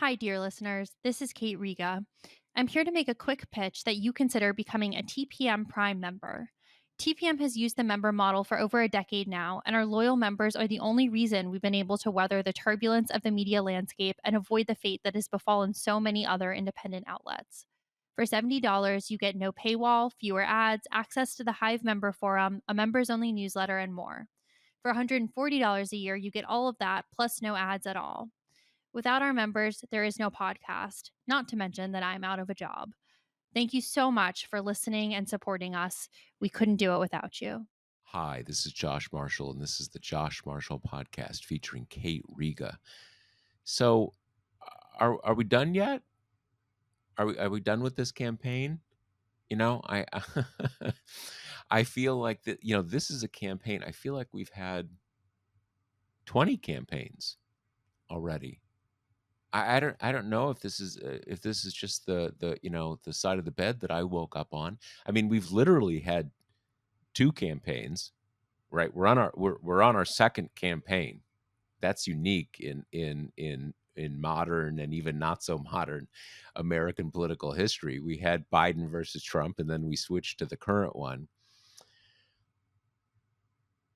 Hi, dear listeners. This is Kate Riga. I'm here to make a quick pitch that you consider becoming a TPM Prime member. TPM has used the member model for over a decade now, and our loyal members are the only reason we've been able to weather the turbulence of the media landscape and avoid the fate that has befallen so many other independent outlets. For $70, you get no paywall, fewer ads, access to the Hive member forum, a members only newsletter, and more. For $140 a year, you get all of that, plus no ads at all. Without our members, there is no podcast, not to mention that I'm out of a job. Thank you so much for listening and supporting us. We couldn't do it without you. Hi, this is Josh Marshall, and this is the Josh Marshall podcast featuring Kate Riga. So, are we done yet? Are we done with this campaign? I I feel like that. This is a campaign. I feel like we've had 20 campaigns already. I don't know if this is just the side of the bed that I woke up on. I mean, we've literally had two campaigns, right? We're on our second campaign. That's unique in modern and even not so modern American political history. We had Biden versus Trump, and then we switched to the current one.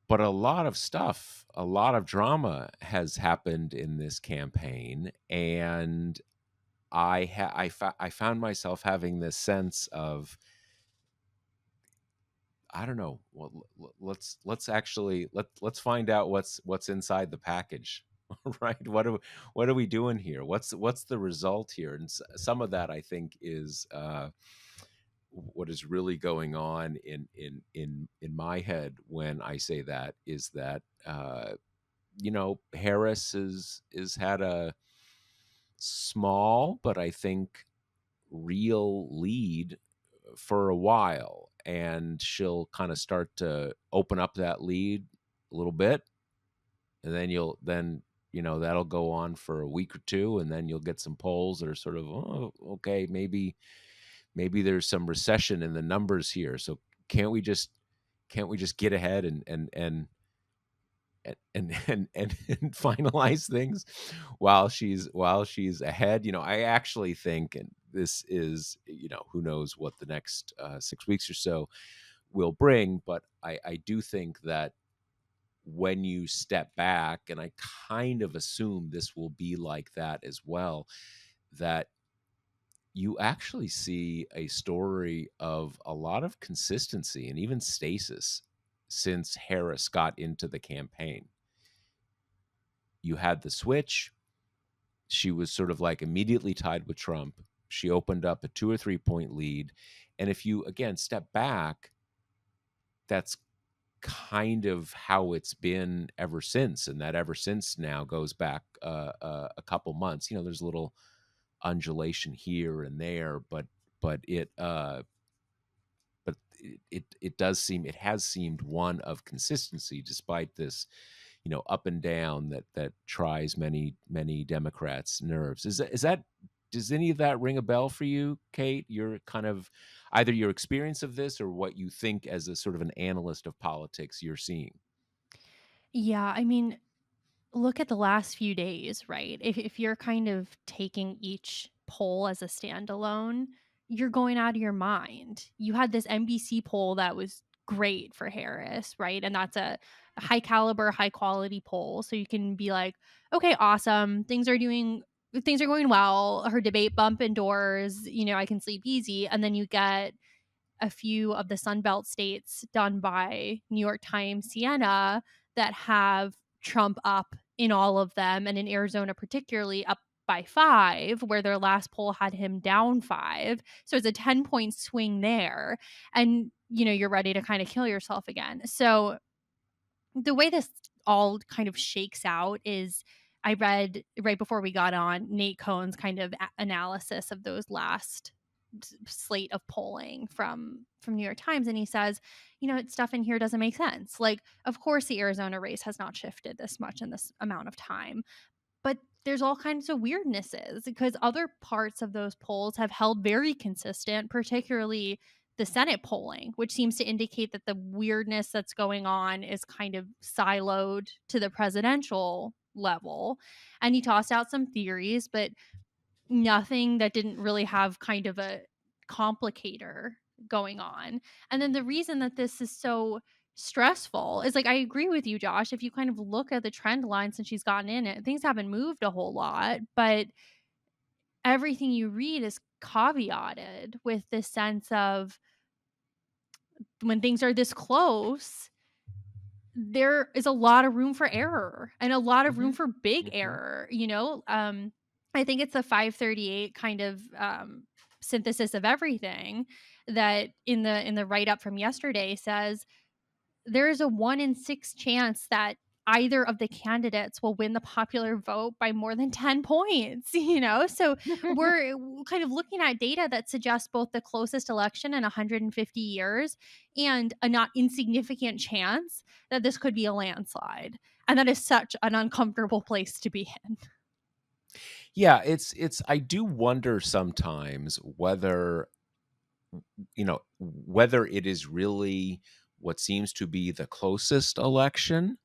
But a lot of stuff, a lot of drama has happened in this campaign, and I found myself having this sense of, I don't know. Well, let's actually let's find out what's inside the package, right? What are we doing here? What's the result here? And some of that, I think, is what is really going on in my head when I say that is that Harris is had a small but I think real lead for a while, and she'll kind of start to open up that lead a little bit, and then that'll go on for a week or two, and then you'll get some polls that are sort of, oh, okay, maybe there's some recession in the numbers here, so can't we just can't we just get ahead and and finalize things while she's ahead. I actually think, and this is, who knows what the next 6 weeks or so will bring, but I do think that when you step back, and I kind of assume this will be like that as well, that you actually see a story of a lot of consistency and even stasis since Harris got into the campaign. You had the switch. She was sort of like immediately tied with Trump. She opened up a 2 or 3 point lead. And if you, again, step back, that's kind of how it's been ever since. And that ever since now goes back a couple months. There's a little undulation here and there, but it has seemed one of consistency despite this, up and down that tries many Democrats' nerves. Is that does any of that ring a bell for you, Kate? You're kind of either your experience of this or what you think as a sort of an analyst of politics you're seeing. Yeah, I mean, look at the last few days, right? If you're kind of taking each poll as a standalone, you're going out of your mind. You had this NBC poll that was great for Harris, right? And that's a high caliber, high quality poll. So you can be like, okay, awesome. Things are going well. Her debate bump indoors, I can sleep easy. And then you get a few of the Sunbelt states done by New York Times Siena that have Trump up in all of them, and in Arizona particularly up by 5, where their last poll had him down 5. So it's a 10-point swing there. And, you're ready to kind of kill yourself again. So the way this all kind of shakes out is I read right before we got on Nate Cohn's kind of analysis of those last slate of polling from New York Times, and he says, stuff in here doesn't make sense. Like, of course the Arizona race has not shifted this much in this amount of time, but there's all kinds of weirdnesses because other parts of those polls have held very consistent, particularly the Senate polling, which seems to indicate that the weirdness that's going on is kind of siloed to the presidential level. And he tossed out some theories, but nothing that didn't really have kind of a complicator going on. And then the reason that this is so stressful is like I agree with you, Josh. If you kind of look at the trend line since she's gotten in it, things haven't moved a whole lot, but everything you read is caveated with this sense of when things are this close, there is a lot of room for error and a lot of room Hmm. for big Hmm. error, I think it's the 538 kind of synthesis of everything that in the write up from yesterday says there is a 1 in 6 chance that either of the candidates will win the popular vote by more than 10 points, So we're kind of looking at data that suggests both the closest election in 150 years and a not insignificant chance that this could be a landslide. And that is such an uncomfortable place to be in. Yeah, it's I do wonder sometimes whether, whether it is really what seems to be the closest election,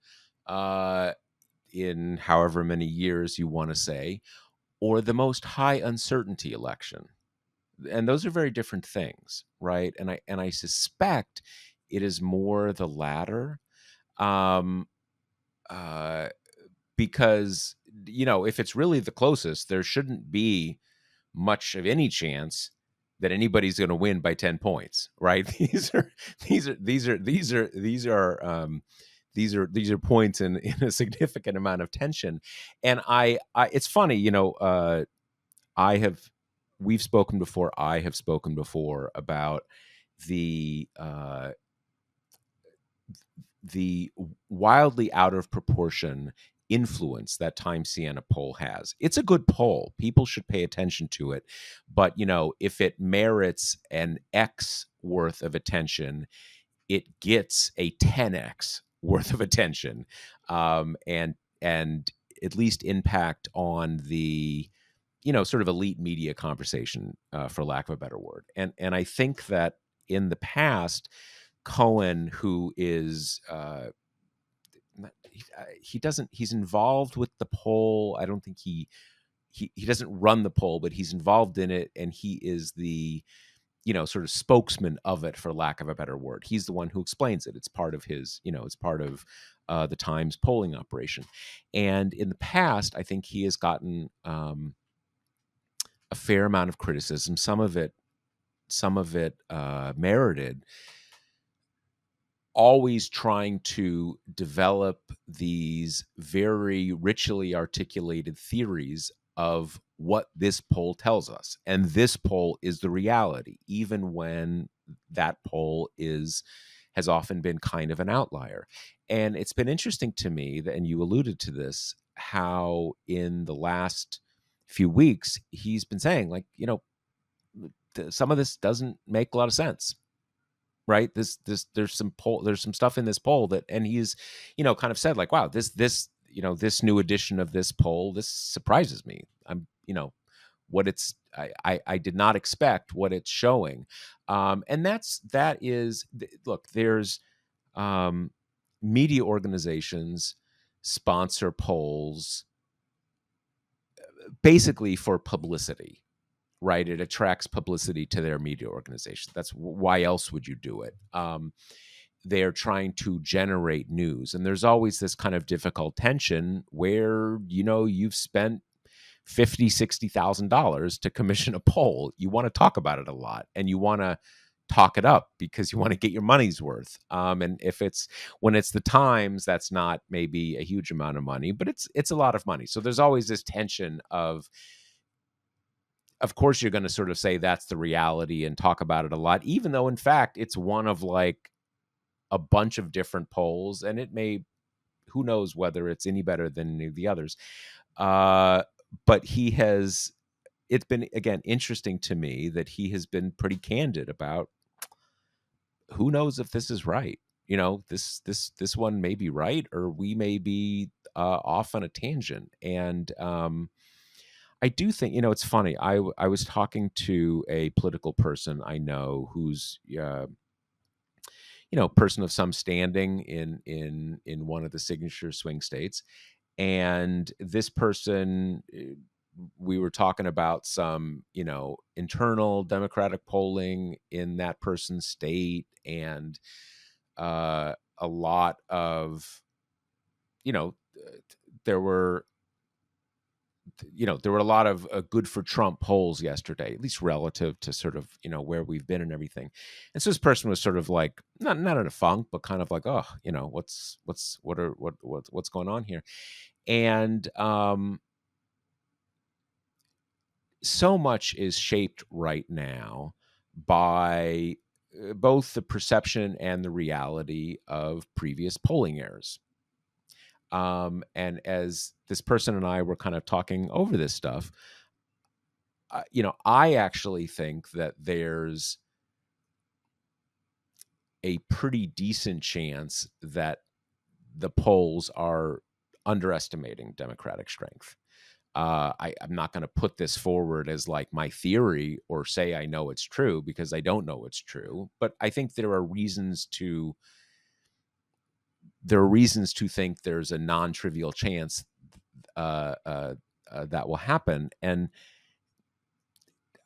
uh, in however many years you want to say, or the most high uncertainty election. And those are very different things, right? And I suspect it is more the latter. Um, uh, because if it's really the closest, there shouldn't be much of any chance that anybody's going to win by 10 points, right? These are points in a significant amount of tension. And I it's funny, I have we've spoken before, I have spoken before about the the wildly out of proportion influence that Time Siena poll has. It's a good poll. People should pay attention to it. But, if it merits an X worth of attention, it gets a 10X worth of attention, and at least impact on the sort of elite media conversation, for lack of a better word. And I think that in the past, Cohen, who is he doesn't he's involved with the poll. I don't think he doesn't run the poll, but he's involved in it, and he is the sort of spokesman of it, for lack of a better word. He's the one who explains it. It's part of his, it's part of the Times polling operation. And in the past, I think he has gotten a fair amount of criticism, some of it merited, always trying to develop these very richly articulated theories of what this poll tells us. And this poll is the reality, even when that poll has often been kind of an outlier. And it's been interesting to me that, and you alluded to this, how in the last few weeks he's been saying, like, some of this doesn't make a lot of sense, right? There's some stuff in this poll that, and he's, kind of said, like, wow, this new edition of this poll, this surprises me. I'm, what it's, I did not expect what it's showing. And look, there's, um, media organizations sponsor polls basically for publicity, right? It attracts publicity to their media organization. That's why else would you do it? They're trying to generate news, and there's always this kind of difficult tension where you've spent $50,000-$60,000 to commission a poll. You want to talk about it a lot, and you want to talk it up because you want to get your money's worth. And if it's when it's the Times, that's not maybe a huge amount of money, but it's a lot of money. So there's always this tension of course you're going to sort of say that's the reality and talk about it a lot, even though in fact it's one of like a bunch of different polls, and who knows whether it's any better than any of the others. But it's been, again, interesting to me that he has been pretty candid about who knows if this is right. This one may be right, or we may be off on a tangent. And I do think, it's funny. I was talking to a political person I know who's, person of some standing in one of the signature swing states, and this person we were talking about some, internal Democratic polling in that person's state, and a lot of, you know, there were there were a lot of good for Trump polls yesterday, at least relative to sort of, where we've been and everything. And so this person was sort of like not in a funk, but kind of like, oh, what's going on here? And so much is shaped right now by both the perception and the reality of previous polling errors. And as this person and I were kind of talking over this stuff, I actually think that there's a pretty decent chance that the polls are underestimating Democratic strength. I'm not going to put this forward as like my theory or say I know it's true, because I don't know it's true. But I think there are reasons to think there's a non-trivial chance that will happen. And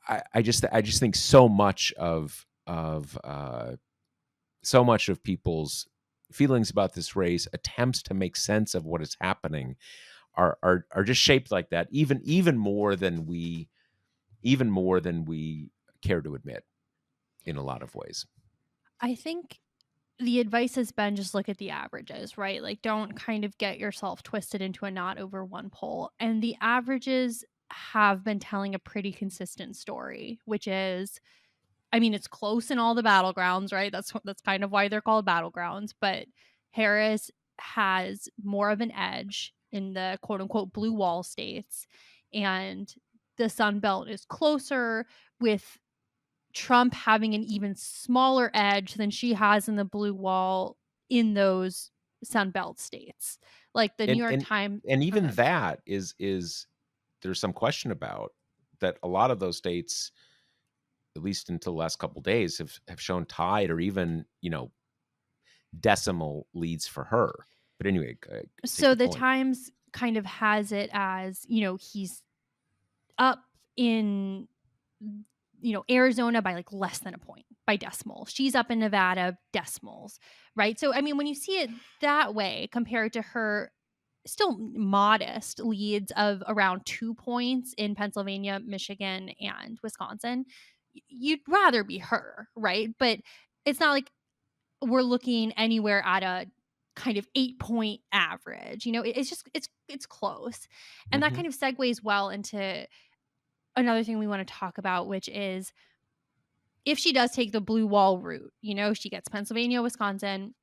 I just think so much of people's feelings about this race, attempts to make sense of what is happening, are just shaped like that, even more than we care to admit in a lot of ways. I think the advice has been just look at the averages, right? Like, don't kind of get yourself twisted into a knot over one poll. And the averages have been telling a pretty consistent story, which is, I mean, it's close in all the battlegrounds, right? That's kind of why they're called battlegrounds. But Harris has more of an edge in the quote unquote blue wall states, and the Sun Belt is closer, with Trump having an even smaller edge than she has in the blue wall in those Sun Belt states. Like the New and York and Times. and Go even ahead. that is there's some question about that. A lot of those states, at least until the last couple days, have shown tied or even decimal leads for her. But anyway, take So your the point. Times kind of has it as, he's up in, Arizona by like less than a point by decimal. She's up in Nevada decimals, right? So I mean, when you see it that way compared to her still modest leads of around 2 points in Pennsylvania, Michigan, and Wisconsin, you'd rather be her, right? But it's not like we're looking anywhere at a kind of 8-point average. It's just it's close. And that Hmm. kind of segues well into another thing we want to talk about, which is if she does take the blue wall route, she gets Pennsylvania, Wisconsin,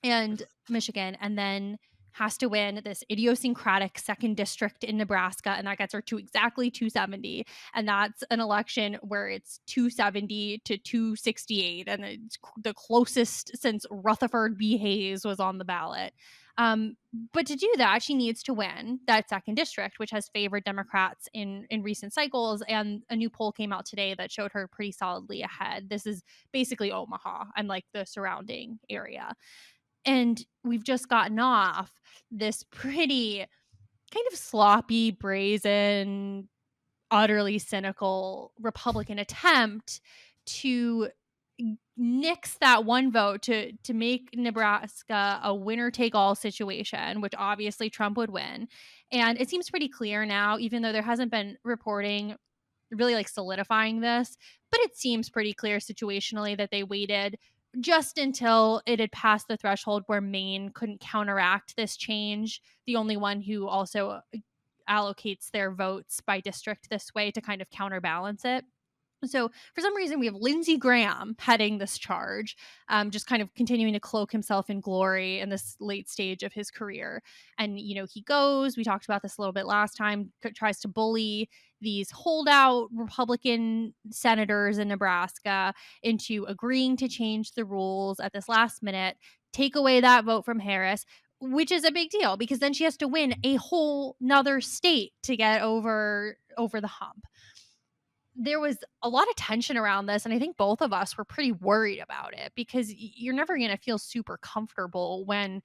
and Michigan, and then has to win this idiosyncratic second district in Nebraska, and that gets her to exactly 270. And that's an election where it's 270 to 268, and it's the closest since Rutherford B. Hayes was on the ballot. But to do that, she needs to win that second district, which has favored Democrats in recent cycles. And a new poll came out today that showed her pretty solidly ahead. This is basically Omaha and like the surrounding area. And we've just gotten off this pretty kind of sloppy, brazen, utterly cynical Republican attempt to nix that one vote to make Nebraska a winner take all situation, which obviously Trump would win. And it seems pretty clear now, even though there hasn't been reporting really like solidifying this, but it seems pretty clear situationally that they waited just until it had passed the threshold where Maine couldn't counteract this change. The only one who also allocates their votes by district this way to kind of counterbalance it. So for some reason, we have Lindsey Graham heading this charge, just kind of continuing to cloak himself in glory in this late stage of his career. And, he goes, we talked about this a little bit last time, tries to bully these holdout Republican senators in Nebraska into agreeing to change the rules at this last minute, take away that vote from Harris, which is a big deal because then she has to win a whole nother state to get over the hump. There was a lot of tension around this, and I think both of us were pretty worried about it because you're never going to feel super comfortable when,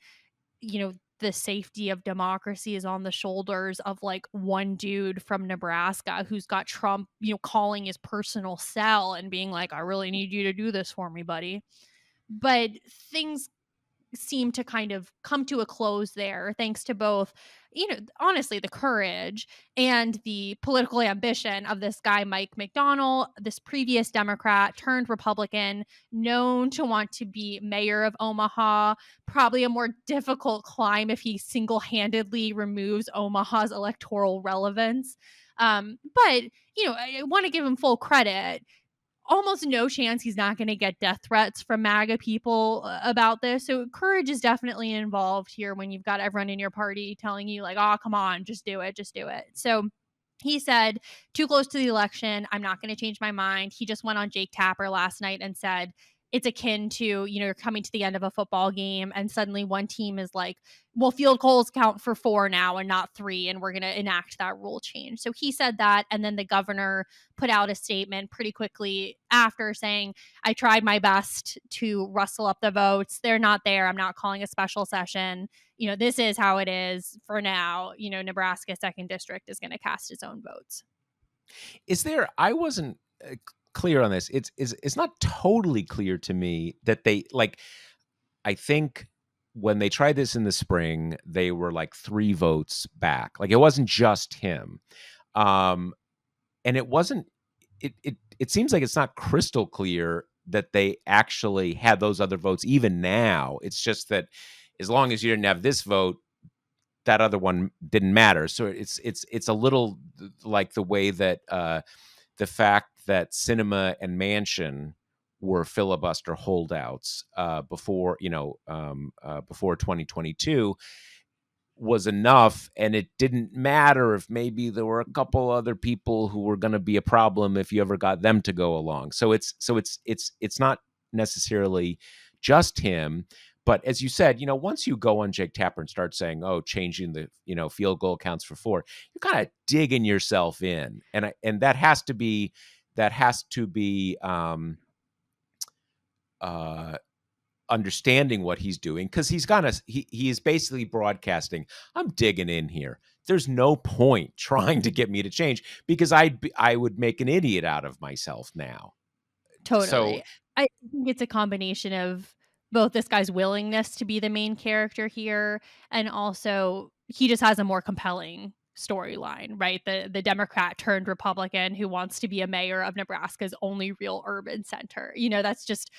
the safety of democracy is on the shoulders of like one dude from Nebraska who's got Trump, calling his personal cell and being like, I really need you to do this for me, buddy. But things seem to kind of come to a close there thanks to both, honestly, the courage and the political ambition of this guy, Mike McDonnell, this previous Democrat turned Republican, known to want to be mayor of Omaha. Probably a more difficult climb if he single handedly removes Omaha's electoral relevance. But, I want to give him full credit. Almost no chance he's not going to get death threats from MAGA people about this. So courage is definitely involved here when you've got everyone in your party telling you like, "Oh, come on, just do it, just do it." So he said, "Too close to the election, I'm not going to change my mind." He just went on Jake Tapper last night and said it's akin to, you're coming to the end of a football game and suddenly one team is like, well, field goals count for 4 now and not 3, and we're going to enact that rule change. So he said that, and then the governor put out a statement pretty quickly after saying, I tried my best to rustle up the votes. They're not there. I'm not calling a special session. This is how it is for now. Nebraska second district is going to cast its own votes. Is there? I wasn't clear on this. It's not totally clear to me that they like. I think when they tried this in the spring, they were like 3 votes back. Like it wasn't just him, and it wasn't. It seems like it's not crystal clear that they actually had those other votes. Even now, it's just that as long as you didn't have this vote, that other one didn't matter. So it's a little like the way that the fact that Sinema and Manchin were filibuster holdouts before 2022 was enough, and it didn't matter if maybe there were a couple other people who were going to be a problem if you ever got them to go along. So it's not necessarily just him. But as you said, once you go on Jake Tapper and start saying, "Oh, changing the field goal counts for 4," you're kind of digging yourself in, and that has to be uh, understanding what he's doing, because he is basically broadcasting, I'm digging in here. There's no point trying to get me to change because I would make an idiot out of myself now. So Totally. I think it's a combination of both this guy's willingness to be the main character here, and also he just has a more compelling storyline, right? The Democrat turned Republican who wants to be a mayor of Nebraska's only real urban center. That's just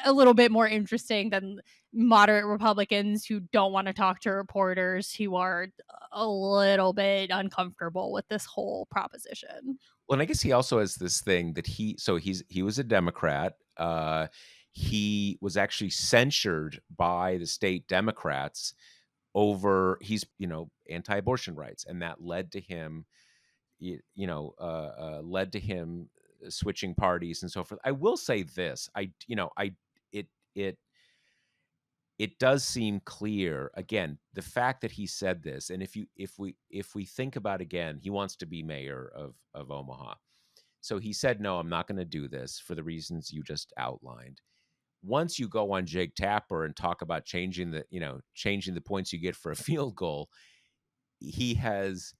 a little bit more interesting than moderate Republicans who don't want to talk to reporters, who are a little bit uncomfortable with this whole proposition. well, and I guess he also has this thing that he was a Democrat. He was actually censured by the state Democrats over he's anti-abortion rights, and that led to him switching parties and so forth. I will say this: it it it does seem clear, again, the fact that he said this, and if we think about, again, he wants to be mayor of Omaha. So he said, no, I'm not going to do this for the reasons you just outlined. Once you go on Jake Tapper and talk about changing the points you get for a field goal, he's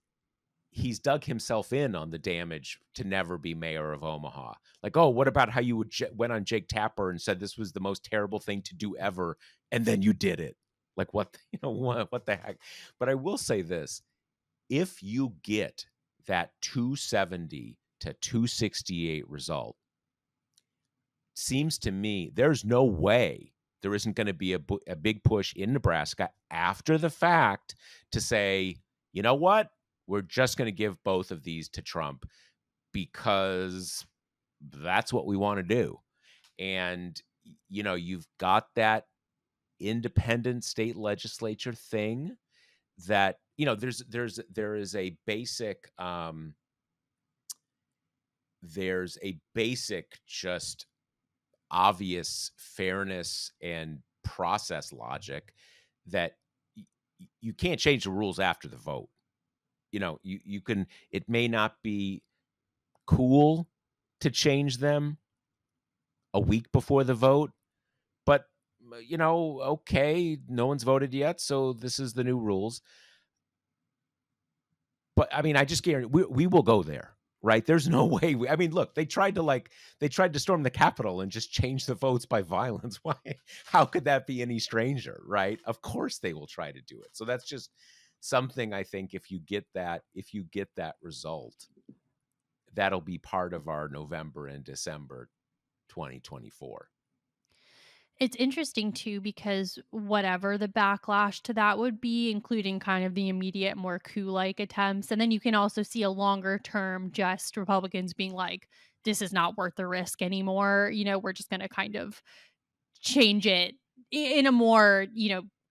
dug himself in on the damage to never be mayor of Omaha. Like, oh, what about how you went on Jake Tapper and said this was the most terrible thing to do ever, and then you did it? Like, what the heck? But I will say this: if you get that 270 to 268 result, seems to me there's no way there isn't going to be a big push in Nebraska after the fact to say, you know what? We're just going to give both of these to Trump because that's what we want to do. And, you've got that independent state legislature thing that, there's a basic just obvious fairness and process logic that you can't change the rules after the vote. You can, it may not be cool to change them a week before the vote, but okay, no one's voted yet, so this is the new rules. But, I mean, I just guarantee we will go there, right? There's no way I mean, look, they tried to storm the Capitol and just change the votes by violence. Why how could that be any stranger, right? Of course they will try to do it. So that's just something I think if you get that result, that'll be part of our November and December 2024. It's interesting too because whatever the backlash to that would be, including kind of the immediate, more coup-like attempts, and then you can also see a longer term just Republicans being like, "This is not worth the risk anymore." We're just going to kind of change it in a more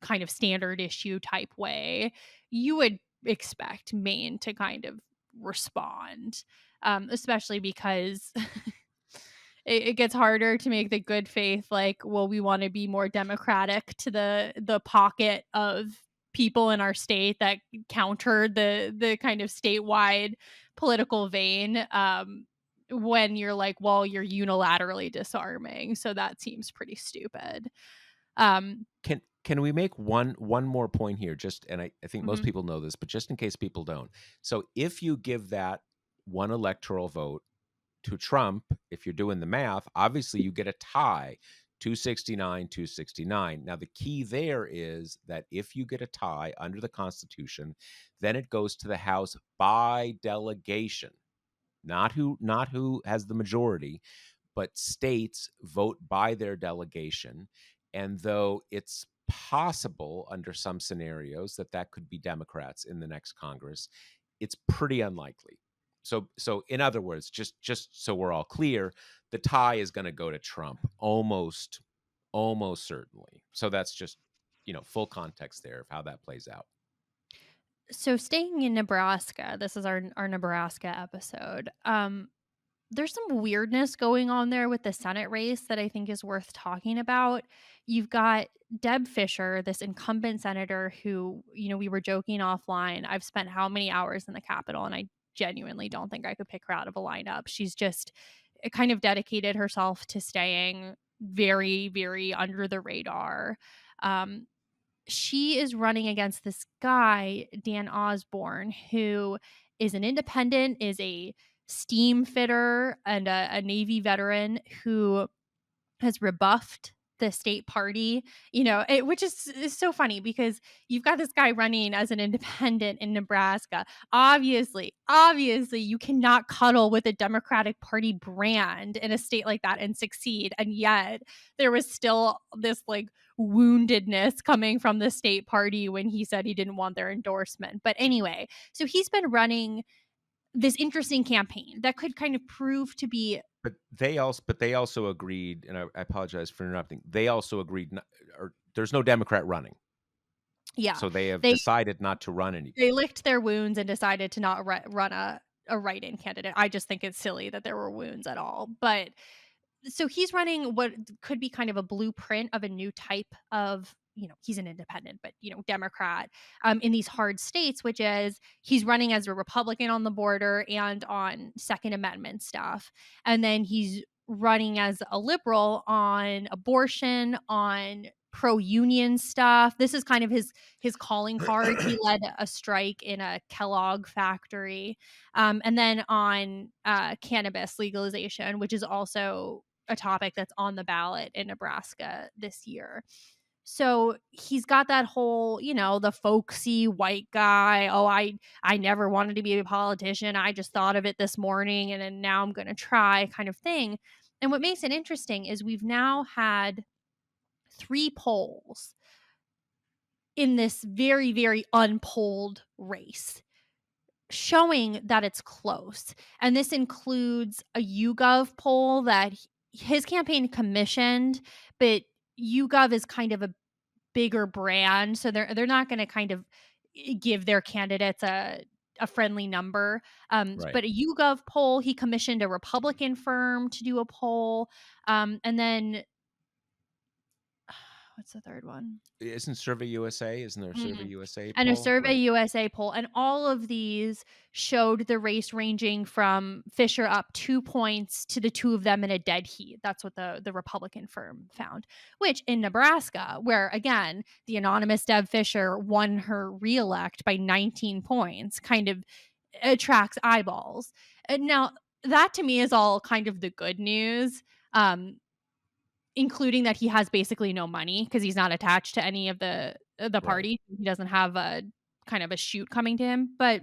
kind of standard issue type way. You would expect Maine to kind of respond, especially because it gets harder to make the good faith like, well, we want to be more democratic to the pocket of people in our state that counter the kind of statewide political vein, when you're like, well, you're unilaterally disarming, so that seems pretty stupid. um Can we make one more point here? Just and I think most mhm. people know this, but just in case people don't. So if you give that one electoral vote to Trump, if you're doing the math, obviously you get a tie, 269, 269. Now the key there is that if you get a tie under the Constitution, then it goes to the House by delegation. Not who has the majority, but states vote by their delegation. And though it's possible under some scenarios that that could be Democrats in the next Congress, it's pretty unlikely. So in other words, just so we're all clear, the tie is going to go to Trump almost certainly. So that's just full context there of how that plays out. So staying in Nebraska, this is our Nebraska episode. There's some weirdness going on there with the Senate race that I think is worth talking about. You've got Deb Fisher, this incumbent senator who, we were joking offline. I've spent how many hours in the Capitol, and I genuinely don't think I could pick her out of a lineup. She's just kind of dedicated herself to staying very, very under the radar. Um, she is running against this guy, Dan Osborne, who is an independent, is a steam fitter and a Navy veteran who has rebuffed the state party, which is so funny because you've got this guy running as an independent in Nebraska. Obviously, you cannot cuddle with a Democratic Party brand in a state like that and succeed. And yet there was still this like woundedness coming from the state party when he said he didn't want their endorsement. But anyway, so he's been running this interesting campaign that could kind of prove to be. But they also agreed, and I apologize for interrupting. They also agreed, or there's no Democrat running, Yeah, so they have they decided not to run any. they licked their wounds and decided to not run a write-in candidate. I just think it's silly that there were wounds at all. But so he's running what could be kind of a blueprint of a new type of, he's an independent, but, Democrat, in these hard states, which is he's running as a Republican on the border and on Second Amendment stuff. And then he's running as a liberal on abortion, on pro-union stuff. This is kind of his calling card. He led a strike in a Kellogg factory. And then on cannabis legalization, which is also a topic that's on the ballot in Nebraska this year. So he's got that whole, the folksy white guy. Oh, I never wanted to be a politician. I just thought of it this morning and then now I'm going to try kind of thing. And what makes it interesting is we've now had 3 polls in this very, very unpolled race showing that it's close. And this includes a YouGov poll that his campaign commissioned, but YouGov is kind of a bigger brand, so they're not going to kind of give their candidates a friendly number. Right. But a YouGov poll, he commissioned a Republican firm to do a poll, and then What's the third one? Isn't Survey USA? Isn't there a Survey Mm. USA And a poll? Survey Right. USA poll, and all of these showed the race ranging from Fisher up 2 points to the two of them in a dead heat. That's what the Republican firm found. Which in Nebraska, where again, the anonymous Deb Fisher won her reelect by 19 points, kind of attracts eyeballs. And now that to me is all kind of the good news. Um, Including that he has basically no money because he's not attached to any of the Right. party. He doesn't have a kind of a shoot coming to him, but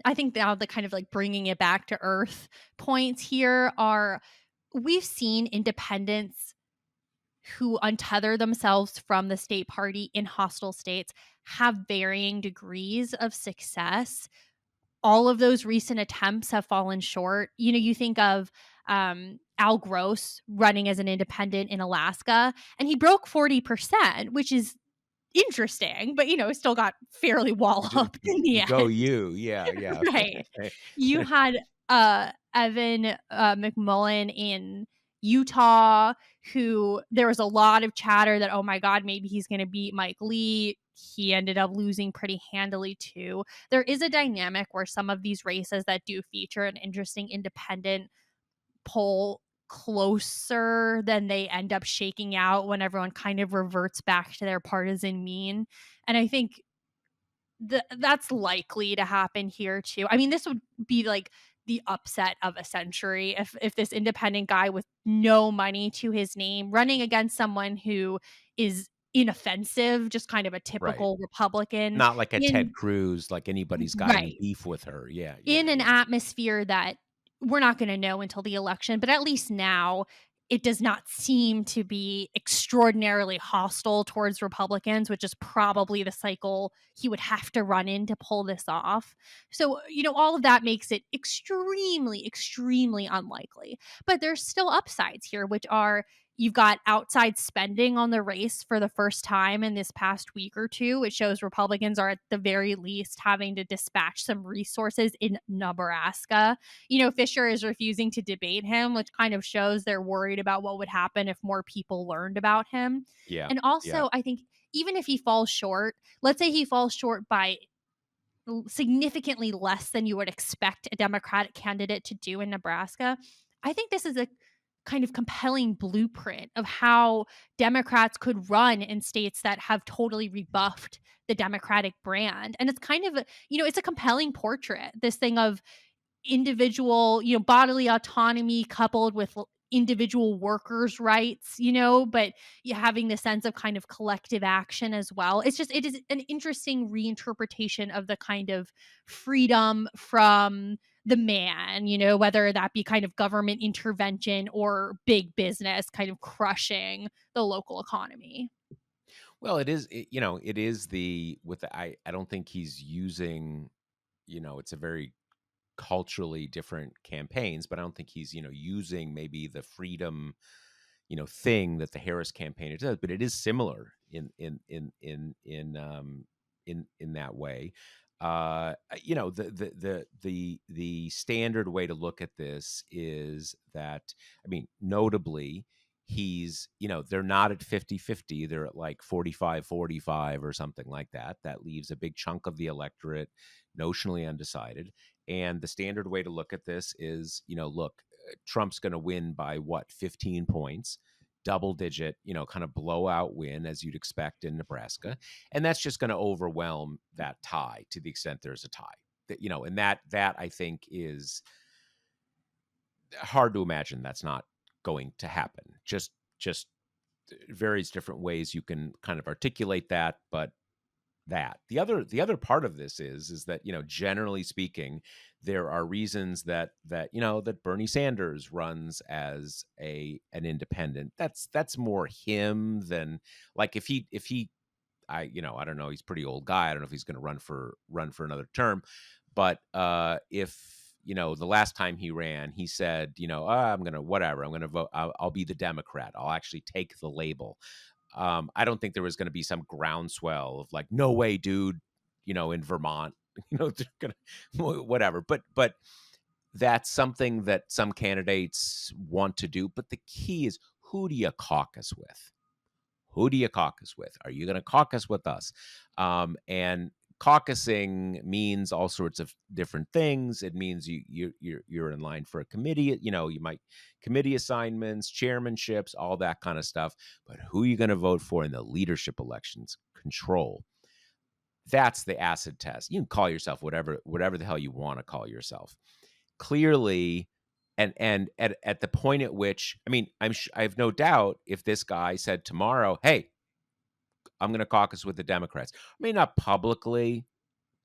I think now the kind of, like, bringing it back to earth points here are we've seen independents who untether themselves from the state party in hostile states have varying degrees of success. All of those recent attempts have fallen short. You know, you think of Al Gross running as an independent in Alaska, and he broke 40%, which is interesting, but still got fairly J walloped in the Go end. you. Yeah, yeah. Right. You had Evan McMullen in Utah, who there was a lot of chatter that, oh my God, maybe he's going to beat Mike Lee. He ended up losing pretty handily too. There is a dynamic where some of these races that do feature an interesting independent pull closer than they end up shaking out when everyone kind of reverts back to their partisan mean. And I think that's likely to happen here too. I mean, this would be like the upset of a century if this independent guy with no money to his name running against someone who is inoffensive, just kind of a Right. typical Republican Not like a Ted in Cruz, like anybody's got any right beef with her. Yeah, yeah, in an yeah. atmosphere that we're not going to know until the election, but at least now it does not seem to be extraordinarily hostile towards Republicans, which is probably the cycle he would have to run in to pull this off. So, all of that makes it extremely, extremely unlikely. But there's still upsides here, which are you've got outside spending on the race for the first time in this past week or two. It shows Republicans are at the very least having to dispatch some resources in Nebraska. Fisher is refusing to debate him, which kind of shows they're worried about what would happen if more people learned about him. Yeah, And yeah. also, I think even if he falls short, let's say he falls short by significantly less than you would expect a Democratic candidate to do in Nebraska. I think this is a kind of compelling blueprint of how Democrats could run in states that have totally rebuffed the Democratic brand. And it's kind of it's a compelling portrait. This thing of individual, bodily autonomy coupled with individual workers' rights, but you having the sense of kind of collective action as well. It is an interesting reinterpretation of the kind of freedom from the man, whether that be kind of government intervention or big business kind of crushing the local economy. Well, it is the with the I don't think he's using, it's a very culturally different campaigns, but I don't think he's, using maybe the freedom, thing that the Harris campaign does, but it is similar in that way. The standard way to look at this is that, I mean, notably, they're not at 50-50, they're at like 45-45 or something like that. That leaves a big chunk of the electorate notionally undecided. And the standard way to look at this is, look, Trump's going to win by what, 15 points, double digit, kind of blowout win as you'd expect in Nebraska. And that's just going to overwhelm that tie to the extent there's a tie. And that I think is hard to imagine that's not going to happen. Just various different ways you can kind of articulate that, but the other part of this is that, generally speaking, there are reasons that Bernie Sanders runs as an independent. That's more him than, like, if he I don't know, he's a pretty old guy. I don't know if he's going to run for another term, but if the last time he ran, he said, I'm going to whatever, I'm going to vote, I'll be the Democrat, I'll actually take the label. I don't think there was going to be some groundswell of like, no way, dude, in Vermont, they're gonna whatever. But that's something that some candidates want to do. But the key is, who do you caucus with? Who do you caucus with? Are you going to caucus with us? And caucusing means all sorts of different things. It means you're in line for a committee. You might committee assignments, chairmanships, all that kind of stuff. But who are you going to vote for in the leadership elections? Control. That's the acid test. You can call yourself whatever the hell you want to call yourself. Clearly, and at the point at which, I mean, I have no doubt if this guy said tomorrow, "Hey, I'm going to caucus with the Democrats," I mean, not publicly,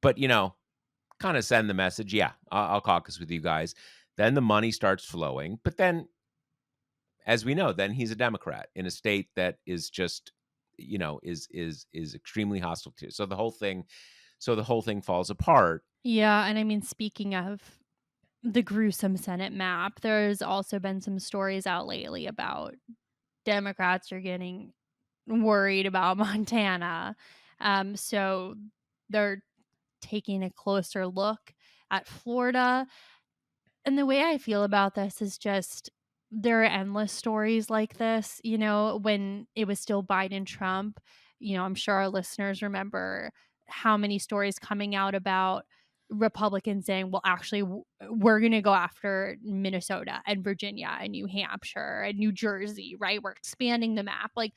but kind of send the message, "Yeah, I'll caucus with you guys." Then the money starts flowing, but then, as we know, then he's a Democrat in a state that is just, is extremely hostile to. So the whole thing falls apart. Yeah, and I mean, speaking of the gruesome Senate map, there's also been some stories out lately about Democrats are getting worried about Montana. So they're taking a closer look at Florida. And the way I feel about this is just there are endless stories like this. When it was still Biden Trump, I'm sure our listeners remember how many stories coming out about Republicans saying, well, actually, we're going to go after Minnesota and Virginia and New Hampshire and New Jersey, right? We're expanding the map. Like,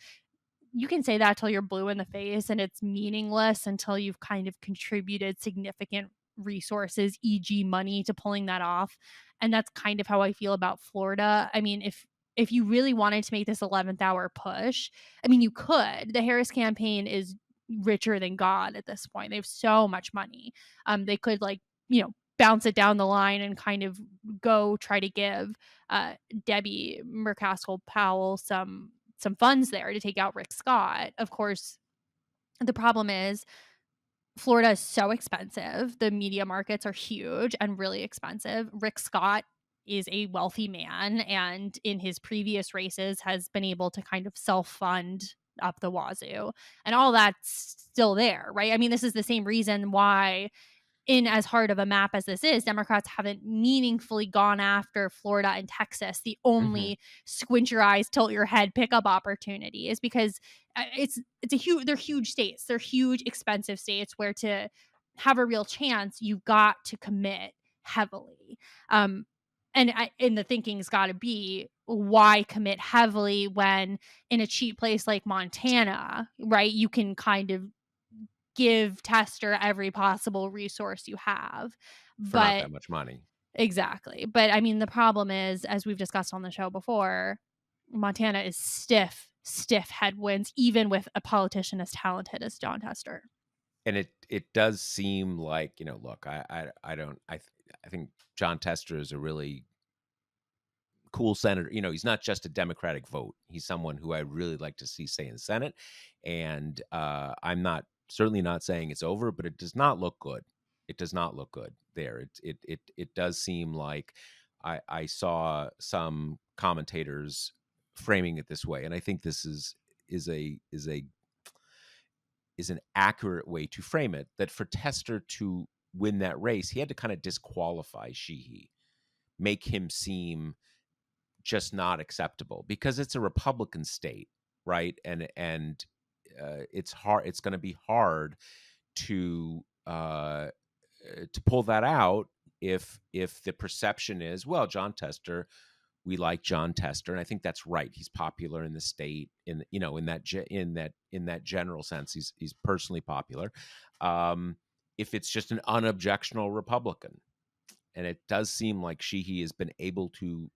you can say that till you're blue in the face and it's meaningless until you've kind of contributed significant resources, e.g. money, to pulling that off. And that's kind of how I feel about Florida. I mean, if you really wanted to make this 11th hour push, I mean, you could. The Harris campaign is richer than God at this point. They have so much money. They could bounce it down the line and kind of go try to give Debbie McCaskill Powell some funds there to take out Rick Scott. Of course, the problem is Florida is so expensive. The media markets are huge and really expensive. Rick Scott is a wealthy man and in his previous races has been able to kind of self-fund up the wazoo. And all that's still there, right? I mean, this is the same reason why in as hard of a map as this is, Democrats haven't meaningfully gone after Florida and Texas. The Mhm. only squint your eyes, tilt your head pickup opportunity is because they're huge states. They're huge, expensive states where to have a real chance, you've got to commit heavily. Um, and the thinking's got to be why commit heavily when in a cheap place like Montana, right? You can kind of give Tester every possible resource you have. For not But that much money. exactly. But I mean, the problem is, as we've discussed on the show before, Montana is stiff headwinds, even with a politician as talented as John Tester. And it does seem like, look, I don't I think John Tester is a really cool senator. He's not just a Democratic vote. He's someone who I really like to see stay in the Senate. And I'm not certainly not saying it's over, but it does not look good. It does not look good there. It does seem like I saw some commentators framing it this way, and I think this is an accurate way to frame it. That for Tester to win that race, he had to kind of disqualify Sheehy, make him seem just not acceptable because it's a Republican state, right? And it's hard. It's going to be hard to pull that out if the perception is, well, John Tester, we like John Tester, and I think that's right. He's popular in the state, in that general sense. He's personally popular. If it's just an unobjectional Republican, and it does seem like Sheehy has been able to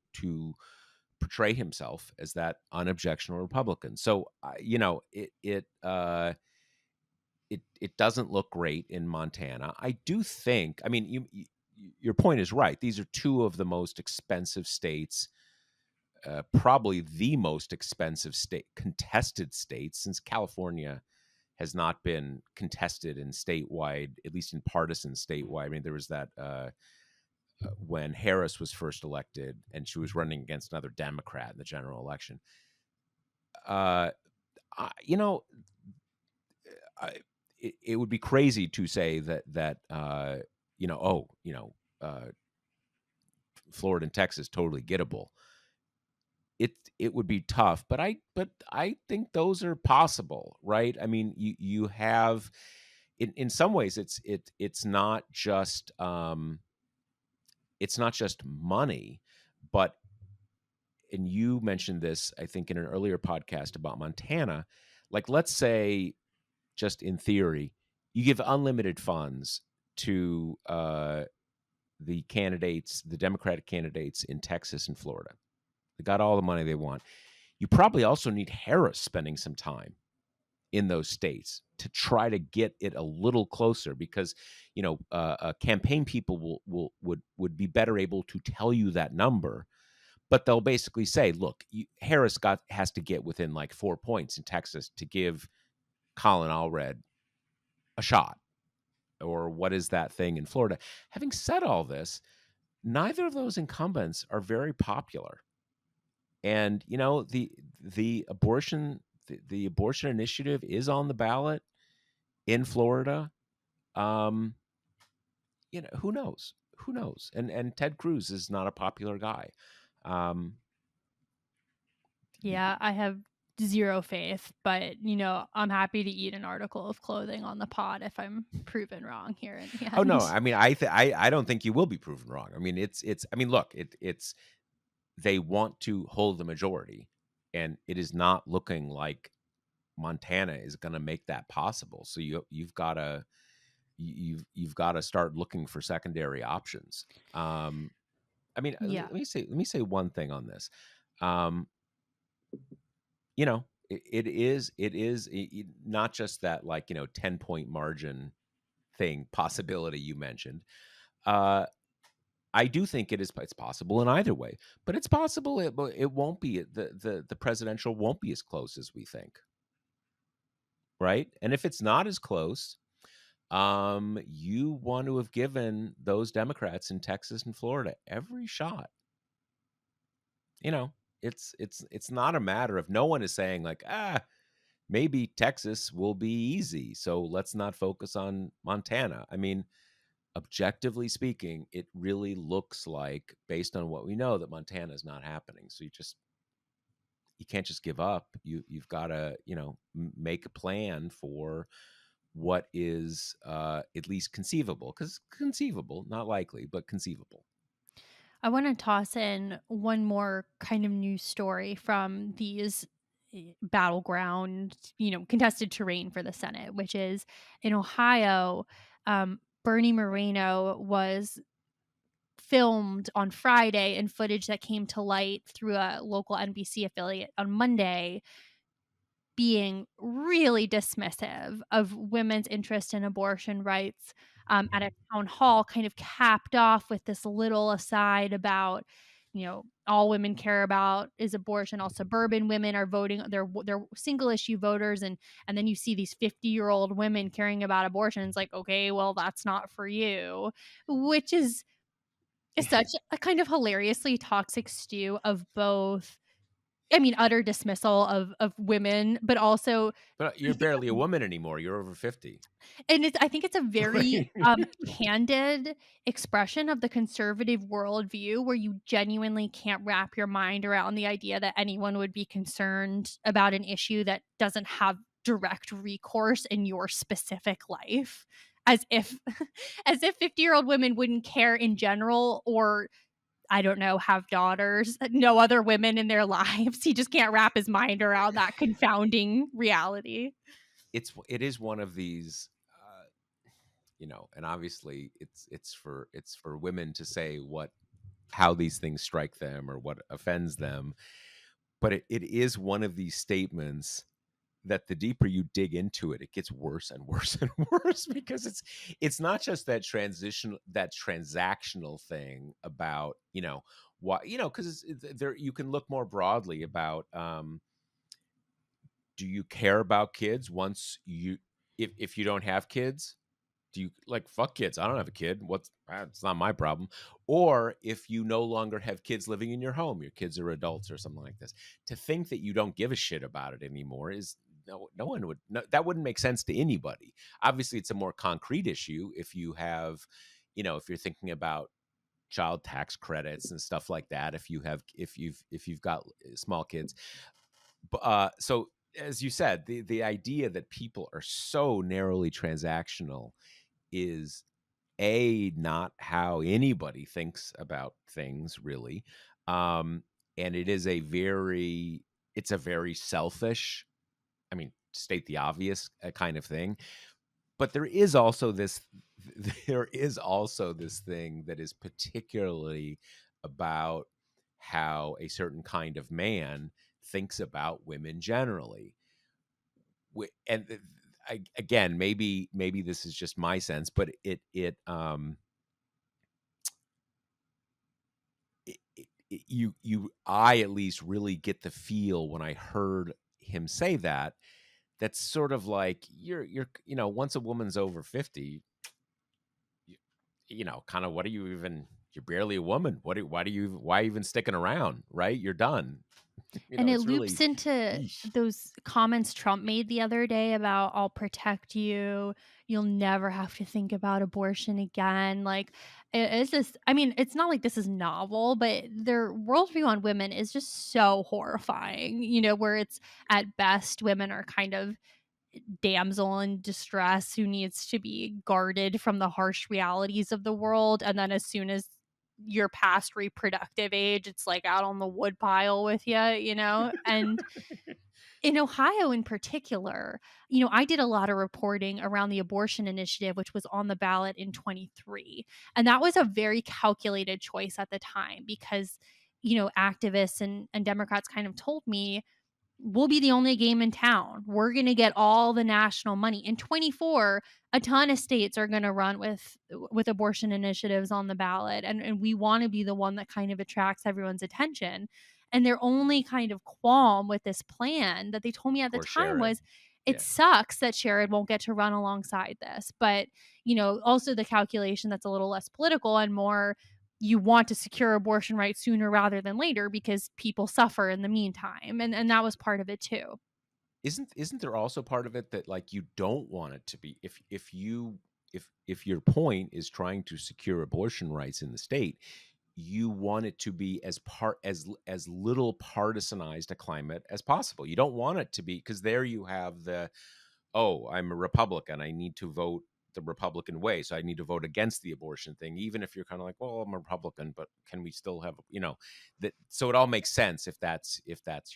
portray himself as that unobjectional Republican. So it doesn't look great in Montana. I do think. I mean, your point is right. These are two of the most expensive states, probably the most expensive state contested states, since California has not been contested in statewide, at least in partisan statewide. I mean, there was that. When Harris was first elected and she was running against another Democrat in the general election. Uh, you know, it would be crazy to say that Florida and Texas totally gettable. it would be tough, but I think those are possible, right? I mean, you have in some ways it's not just money, but and you mentioned this, I think, in an earlier podcast about Montana. Like, let's say, just in theory, you give unlimited funds to the Democratic candidates in Texas and Florida. They got all the money they want. You probably also need Harris spending some time in those states to try to get it a little closer, because campaign people would be better able to tell you that number, but they'll basically say, look, Harris has to get within like 4 points in Texas to give Colin Allred a shot, or what is that thing in Florida. Having said all this, neither of those incumbents are very popular. And the abortion the abortion initiative is on the ballot in Florida. Um, who knows? Who knows? And Ted Cruz is not a popular guy. Um, Yeah, I have zero faith, but I'm happy to eat an article of clothing on the pod if I'm proven wrong here in the oh no, end. I mean, I don't think you will be proven wrong. I mean, it's I mean, look, it's they want to hold the majority, and it is not looking like Montana is going to make that possible. So you've got to start looking for secondary options. I mean, Yeah. let me say one thing on this. Um, it is not just that, like, 10-point margin thing possibility you mentioned. Uh, I do think it's possible in either way, but it's possible it won't be the presidential won't be as close as we think, right? And if it's not as close, you want to have given those Democrats in Texas and Florida every shot. You know, it's not a matter of, no one is saying like, maybe Texas will be easy, so let's not focus on Montana. I mean, objectively speaking, it really looks like, based on what we know, that Montana is not happening. So you can't just give up. You've got to make a plan for what is at least conceivable, because conceivable, not likely, but conceivable. I want to toss in one more kind of news story from these battleground, contested terrain for the Senate, which is in Ohio. Bernie Moreno was filmed on Friday in footage that came to light through a local NBC affiliate on Monday, being really dismissive of women's interest in abortion rights, at a town hall, kind of capped off with this little aside about, all women care about is abortion. All suburban women are voting; they're single issue voters, and then you see these 50-year-old women caring about abortion. It's like, okay, well, that's not for you, which is such a kind of hilariously toxic stew of both. I mean, utter dismissal of women, but also But you're barely a woman anymore. You're over 50. and I think it's a very, Right. candid expression of the conservative worldview where you genuinely can't wrap your mind around the idea that anyone would be concerned about an issue that doesn't have direct recourse in your specific life. As if as if 50-year-old women wouldn't care in general, or I don't know, have daughters, no other women in their lives. He just can't wrap his mind around that confounding reality. It is one of these, and obviously it's for women to say how these things strike them or what offends them. But it is one of these statements that the deeper you dig into it, it gets worse and worse and worse, because it's not just that transactional thing about, why, because there you can look more broadly about, do you care about kids once if you don't have kids? Do you, like, fuck kids? I don't have a kid. It's not my problem. Or if you no longer have kids living in your home, your kids are adults or something like this. To think that you don't give a shit about it anymore is, no one would, no, that wouldn't make sense to anybody. Obviously, it's a more concrete issue if you have, if you're thinking about child tax credits and stuff like that if you've got small kids. So as you said, the idea that people are so narrowly transactional is not how anybody thinks about things really. Um, and it's a very selfish, I mean, state the obvious kind of thing. But there is also this thing that is particularly about how a certain kind of man thinks about women generally. And again, maybe this is just my sense, but I at least really get the feel when I heard him say that. That's sort of like once a woman's over 50, you, kind of, what are you even? You're barely a woman. Why even sticking around? Right? You're done. And it It's loops really, into yeesh. those comments Trump made the other day about "I'll protect you. You'll never have to think about abortion again." Like, it's just, I mean, it's not like this is novel, but their worldview on women is just so horrifying, where it's at best women are kind of damsel in distress who needs to be guarded from the harsh realities of the world. And then as soon as you're past reproductive age, it's like out on the wood pile with you. And in Ohio in particular, I did a lot of reporting around the abortion initiative, which was on the ballot in 23. And that was a very calculated choice at the time because, activists and Democrats kind of told me, we'll be the only game in town. We're going to get all the national money. In 24, a ton of states are going to run with abortion initiatives on the ballot, and we want to be the one that kind of attracts everyone's attention. And their only kind of qualm with this plan that they told me at the Poor time was, Sharon. it Yeah. sucks that Sherrod won't get to run alongside this, but also the calculation that's a little less political and more, you want to secure abortion rights sooner rather than later because people suffer in the meantime, and that was part of it too. Isn't there also part of it that, like, you don't want it to be, if your point is trying to secure abortion rights in the state, you want it to be as little partisanized a climate as possible. You don't want it to be, because there you have oh, I'm a Republican, I need to vote the Republican way, so I need to vote against the abortion thing, even if you're kind of like, well, I'm a Republican, but can we still have, that? So it all makes sense if that's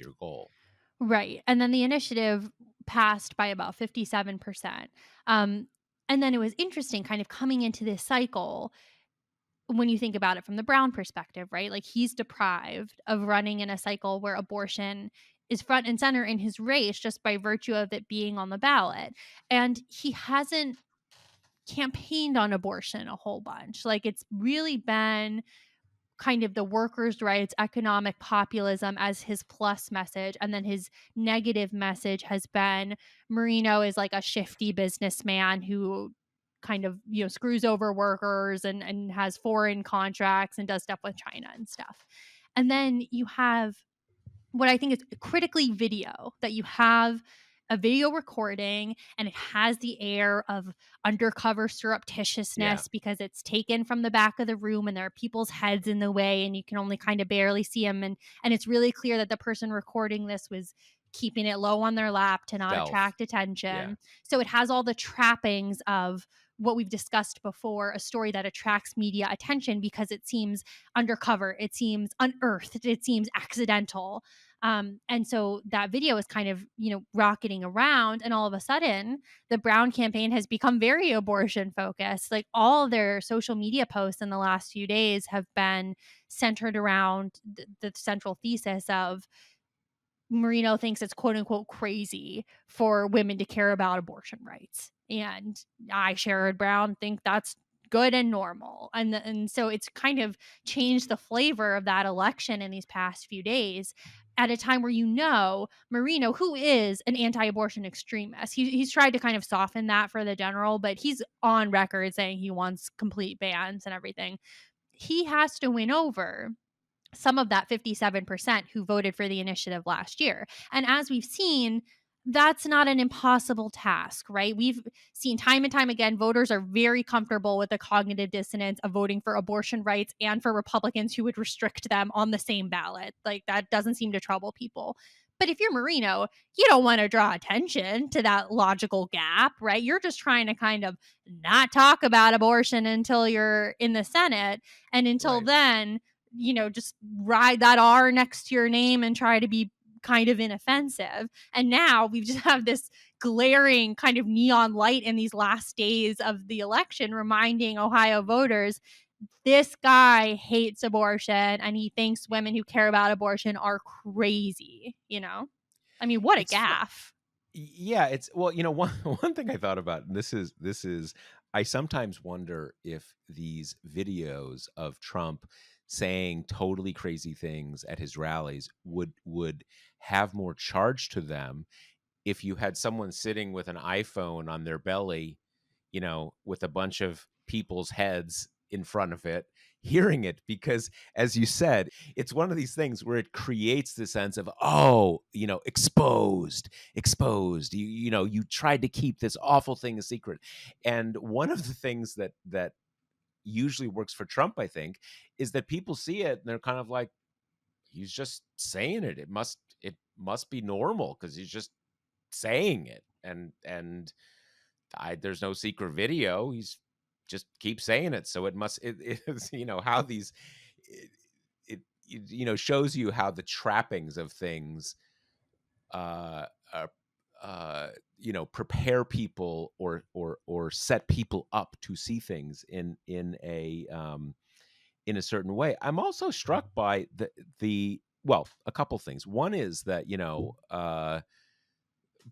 your goal. Right, and then the initiative passed by about 57%. Um, and then it was interesting kind of coming into this cycle when you think about it from the Brown perspective, right? Like, he's deprived of running in a cycle where abortion is front and center in his race just by virtue of it being on the ballot. And he hasn't campaigned on abortion a whole bunch. Like, it's really been kind of the workers' rights, economic populism as his plus message. And then his negative message has been Marino is like a shifty businessman who kind of, screws over workers and has foreign contracts and does stuff with China and stuff. And then you have what I think is critically video, that you have a video recording and it has the air of undercover Yeah. surreptitiousness because it's taken from the back of the room and there are people's heads in the way and you can only kind of barely see them, and it's really clear that the person recording this was keeping it low on their lap to not Stealth. attract Yeah. attention. So it has all the trappings of what we've discussed before, a story that attracts media attention because it seems undercover, it seems unearthed, it seems accidental. And so that video is kind of, rocketing around. And all of a sudden, the Brown campaign has become very abortion focused. Like, all of their social media posts in the last few days have been centered around the central thesis of Marino thinks it's quote unquote crazy for women to care about abortion rights. And I, Sherrod Brown, think that's good and normal. And so it's kind of changed the flavor of that election in these past few days at a time where, Marino, who is an anti-abortion extremist, he's tried to kind of soften that for the general, but he's on record saying he wants complete bans and everything. He has to win over some of that 57% who voted for the initiative last year. And as we've seen, that's not an impossible task, right? We've seen time and time again, voters are very comfortable with the cognitive dissonance of voting for abortion rights and for Republicans who would restrict them on the same ballot. Like, that doesn't seem to trouble people. But if you're Marino, you don't want to draw attention to that logical gap, right? You're just trying to kind of not talk about abortion until you're in the Senate. And until Right. then, just ride that R next to your name and try to be kind of inoffensive. And now we just have this glaring kind of neon light in these last days of the election reminding Ohio voters this guy hates abortion and he thinks women who care about abortion are crazy. I mean, what a It's fu gaffe. Yeah, it's well, one one thing I thought about, and this is I sometimes wonder if these videos of Trump saying totally crazy things at his rallies would have more charge to them if you had someone sitting with an iPhone on their belly, with a bunch of people's heads in front of it, hearing it. Because, as you said, it's one of these things where it creates the sense of, oh, exposed, exposed. You tried to keep this awful thing a secret. And one of the things that usually works for Trump, I think, is that people see it and they're kind of like, he's just saying it. It must be normal because he's just saying it, and there's no secret video. He's just keeps saying it, so it is how these it, it shows you how the trappings of things uh uh, prepare people or set people up to see things in a certain way. I'm also struck by the well, a couple things. One is that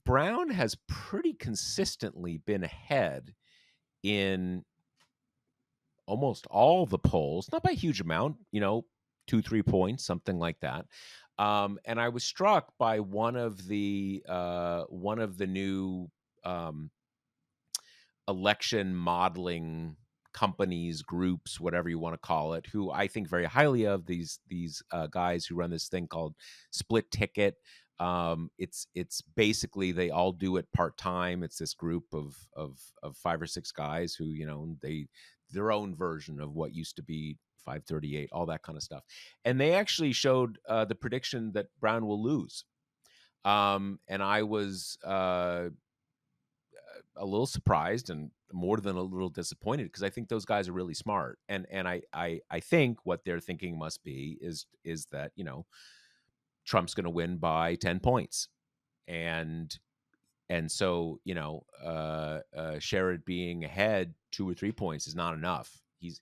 Brown has pretty consistently been ahead in almost all the polls, not by a huge amount, 2, 3 points, something like that. And I was struck by one of the new um, election modeling companies, groups, whatever you want to call it, who I think very highly of, these guys who run this thing called Split Ticket. It's basically they all do it part time. It's this group of 5 or 6 guys who they their own version of what used to be 538, all that kind of stuff. And they actually showed the prediction that Brown will lose. And I was a little surprised and more than a little disappointed because I think those guys are really smart. And I think what they're thinking must be is that Trump's going to win by 10 points. And so Sherrod being ahead 2 or 3 points is not enough. He's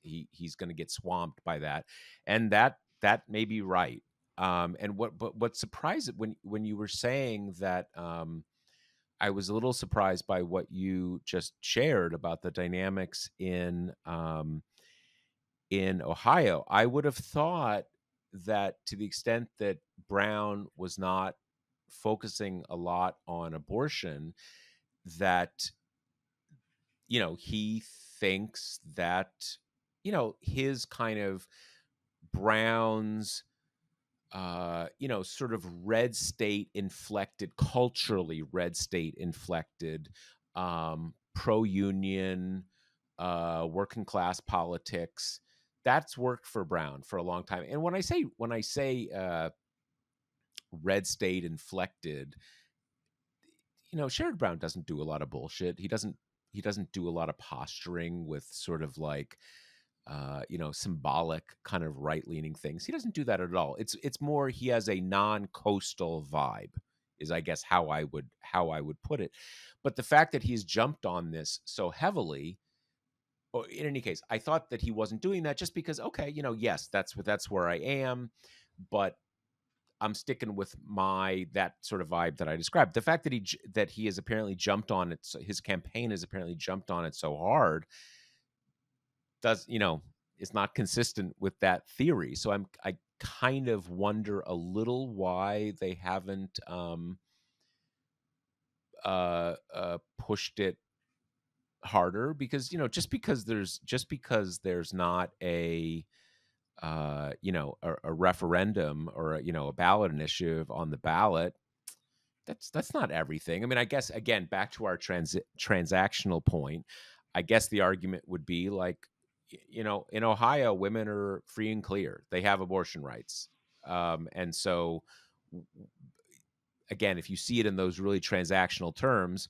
going to get swamped by that, and that may be right. And what surprised it when you were saying that, I was a little surprised by what you just shared about the dynamics in Ohio. I would have thought that to the extent that Brown was not focusing a lot on abortion, that he thinks that his kind of Brown's sort of red state inflected, culturally red state inflected, pro union, working class politics. That's worked for Brown for a long time. And when I say red state inflected, Sherrod Brown doesn't do a lot of bullshit. He doesn't do a lot of posturing with sort of like symbolic kind of right leaning things. He doesn't do that at all. It's more he has a non-coastal vibe, is I guess how I would put it. But the fact that he's jumped on this so heavily, or in any case, I thought that he wasn't doing that just because, okay, yes, that's where I am, but I'm sticking with that sort of vibe that I described. The fact that he has apparently jumped on it, so his campaign has apparently jumped on it so hard, does is not consistent with that theory. So I kind of wonder a little why they haven't pushed it harder, because just because there's not a referendum or a ballot initiative on the ballot, That's not everything. I mean, I guess again, back to our transactional point, I guess the argument would be like, in Ohio, women are free and clear. They have abortion rights. And so again, if you see it in those really transactional terms,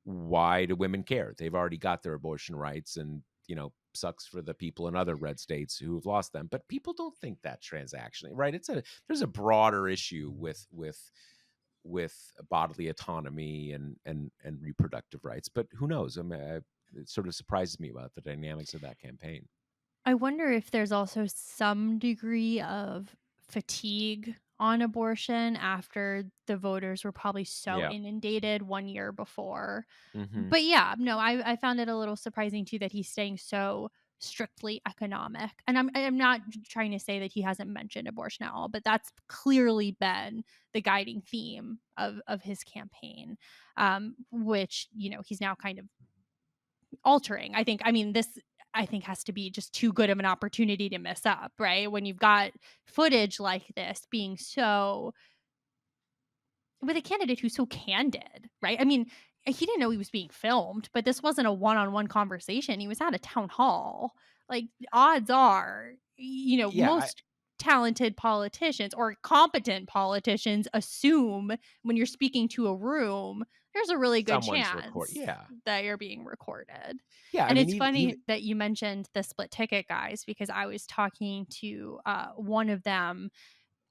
why do women care? They've already got their abortion rights, and sucks for the people in other red states who have lost them. But people don't think that transactionally, right? There's a broader issue with bodily autonomy and reproductive rights. But who knows? I mean, it sort of surprises me about the dynamics of that campaign. I wonder if there's also some degree of fatigue on abortion after the voters were probably so Yeah. inundated 1 year before. Hmm. But yeah, no, I found it a little surprising too that he's staying so strictly economic. And I'm not trying to say that he hasn't mentioned abortion at all, but that's clearly been the guiding theme of his campaign, which he's now kind of altering. This I think has to be just too good of an opportunity to mess up, right? When you've got footage like this being so with a candidate who's so candid, right? He didn't know he was being filmed, but this wasn't a one-on-one conversation. He was at a town hall. Like, odds are, Yeah, most talented politicians or competent politicians assume when you're speaking to a room, there's a really good someone's record. chance Yeah, that you're being recorded. yeah. I And mean, it's even funny that you mentioned the split ticket guys because I was talking to one of them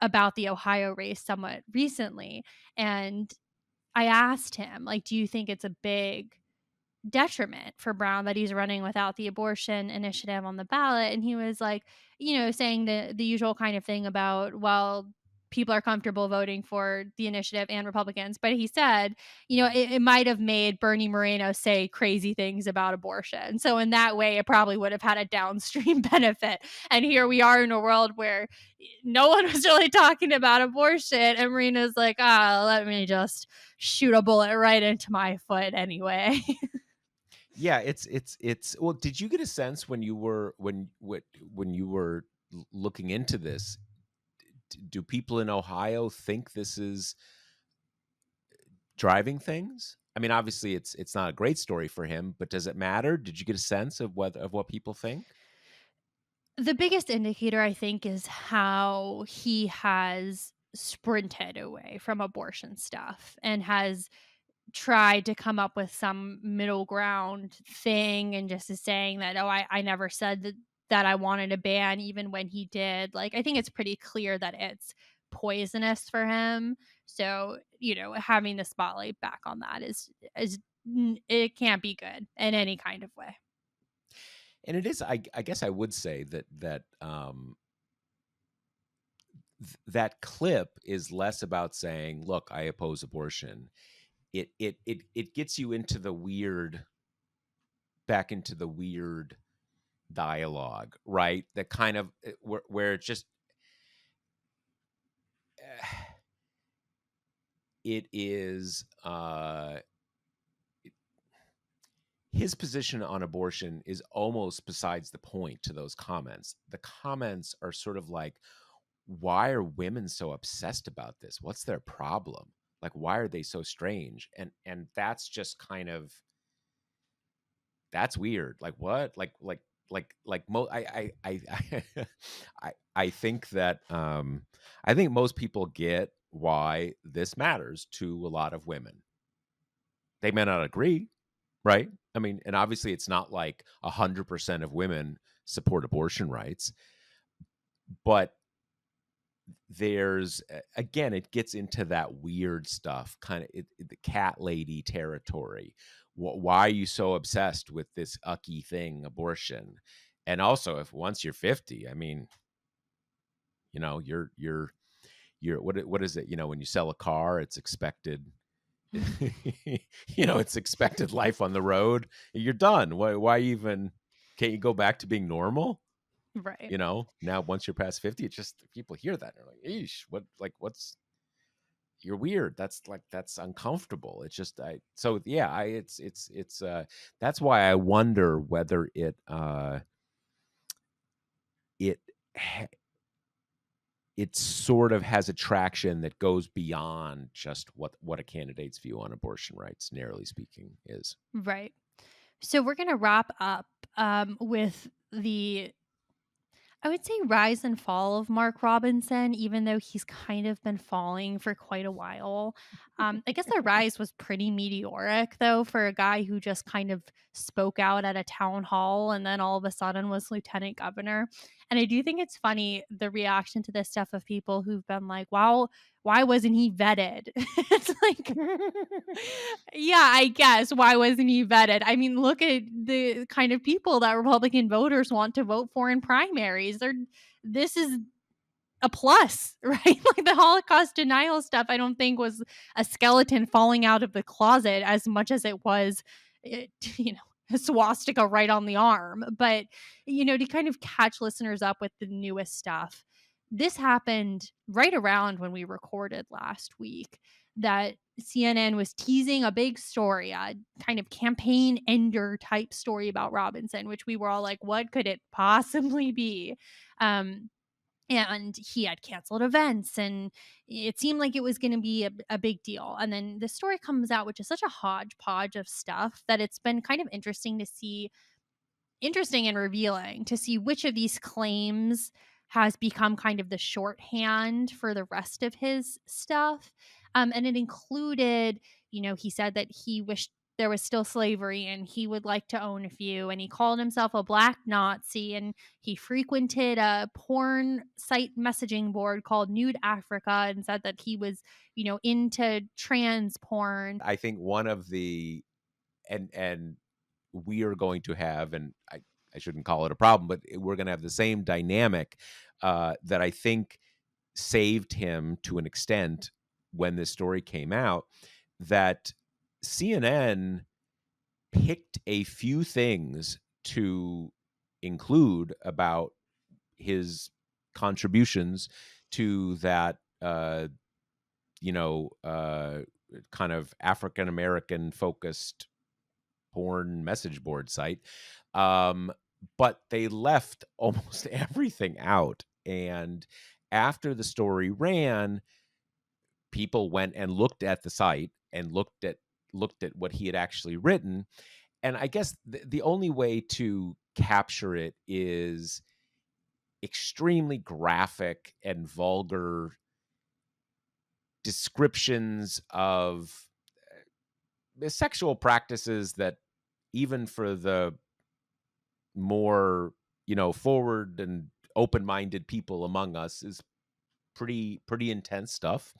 about the Ohio race somewhat recently. And I asked him, like, do you think it's a big detriment for Brown that he's running without the abortion initiative on the ballot? And he was like, saying the usual kind of thing about, well, people are comfortable voting for the initiative and Republicans. But he said, it might have made Bernie Moreno say crazy things about abortion. So in that way, it probably would have had a downstream benefit. And here we are in a world where no one was really talking about abortion. And Moreno's like, let me just shoot a bullet right into my foot anyway. yeah, it's well, did you get a sense when you were when you were looking into this, do people in Ohio think this is driving things? I mean, obviously it's not a great story for him, but does it matter? Did you get a sense of what people think? The biggest indicator, I think, is how he has sprinted away from abortion stuff and has tried to come up with some middle ground thing and just is saying that, oh, I never said that I wanted a ban, even when he did. Like, I think it's pretty clear that it's poisonous for him. So, having the spotlight back on that it can't be good in any kind of way. And it is, I guess I would say that clip is less about saying, "Look, I oppose abortion." It gets you into the weird, back into the weird dialogue, right? That kind of where it just it is his position on abortion is almost besides the point to those comments. The comments are sort of like, why are women so obsessed about this? What's their problem? Like, why are they so strange? And that's just kind of, that's weird. Like, what? I think that I think most people get why this matters to a lot of women. They may not agree, right? I mean, and obviously it's not like 100% of women support abortion rights, but again, it gets into that weird stuff, kind of the cat lady territory. Why are you so obsessed with this ucky thing, abortion? And also, if once you're 50, I mean, you're what is it? When you sell a car, it's expected. It's expected life on the road. You're done. Why even? Can't you go back to being normal? Right. Now once you're past 50, it's just people hear that and they're like, "Eesh, what's you're weird. That's uncomfortable." It's just I so yeah, I it's that's why I wonder whether it it sort of has a traction that goes beyond just what a candidate's view on abortion rights, narrowly speaking, is. Right. So we're going to wrap up with the, I would say, rise and fall of Mark Robinson, even though he's kind of been falling for quite a while. I guess the rise was pretty meteoric, though, for a guy who just kind of spoke out at a town hall and then all of a sudden was lieutenant governor. And I do think it's funny the reaction to this stuff of people who've been like, wow, why wasn't he vetted? It's like, yeah, I guess. Why wasn't he vetted? I mean, look at the kind of people that Republican voters want to vote for in primaries. This is a plus, right? Like the Holocaust denial stuff, I don't think was a skeleton falling out of the closet as much as it was, it, you know, a swastika right on the arm. But, to kind of catch listeners up with the newest stuff, this happened right around when we recorded last week that CNN was teasing a big story, a kind of campaign ender type story about Robinson, which we were all like, what could it possibly be? Um, and he had canceled events and it seemed like it was going to be a big deal, and then the story comes out, which is such a hodgepodge of stuff that it's been kind of interesting and revealing to see which of these claims has become kind of the shorthand for the rest of his stuff. And it included, he said that he wished there was still slavery and he would like to own a few. And he called himself a black Nazi, and he frequented a porn site messaging board called Nude Africa and said that he was, into trans porn. I think one of the and we are going to have, and I shouldn't call it a problem, but we're going to have the same dynamic that I think saved him to an extent when this story came out, that CNN picked a few things to include about his contributions to that, you know, uh, kind of African American focused porn message board site. Um, but they left almost everything out. And after the story ran, people went and looked at the site and looked at what he had actually written. And I guess the only way to capture it is extremely graphic and vulgar descriptions of sexual practices that, even for the more, forward and open-minded people among us, is pretty intense stuff,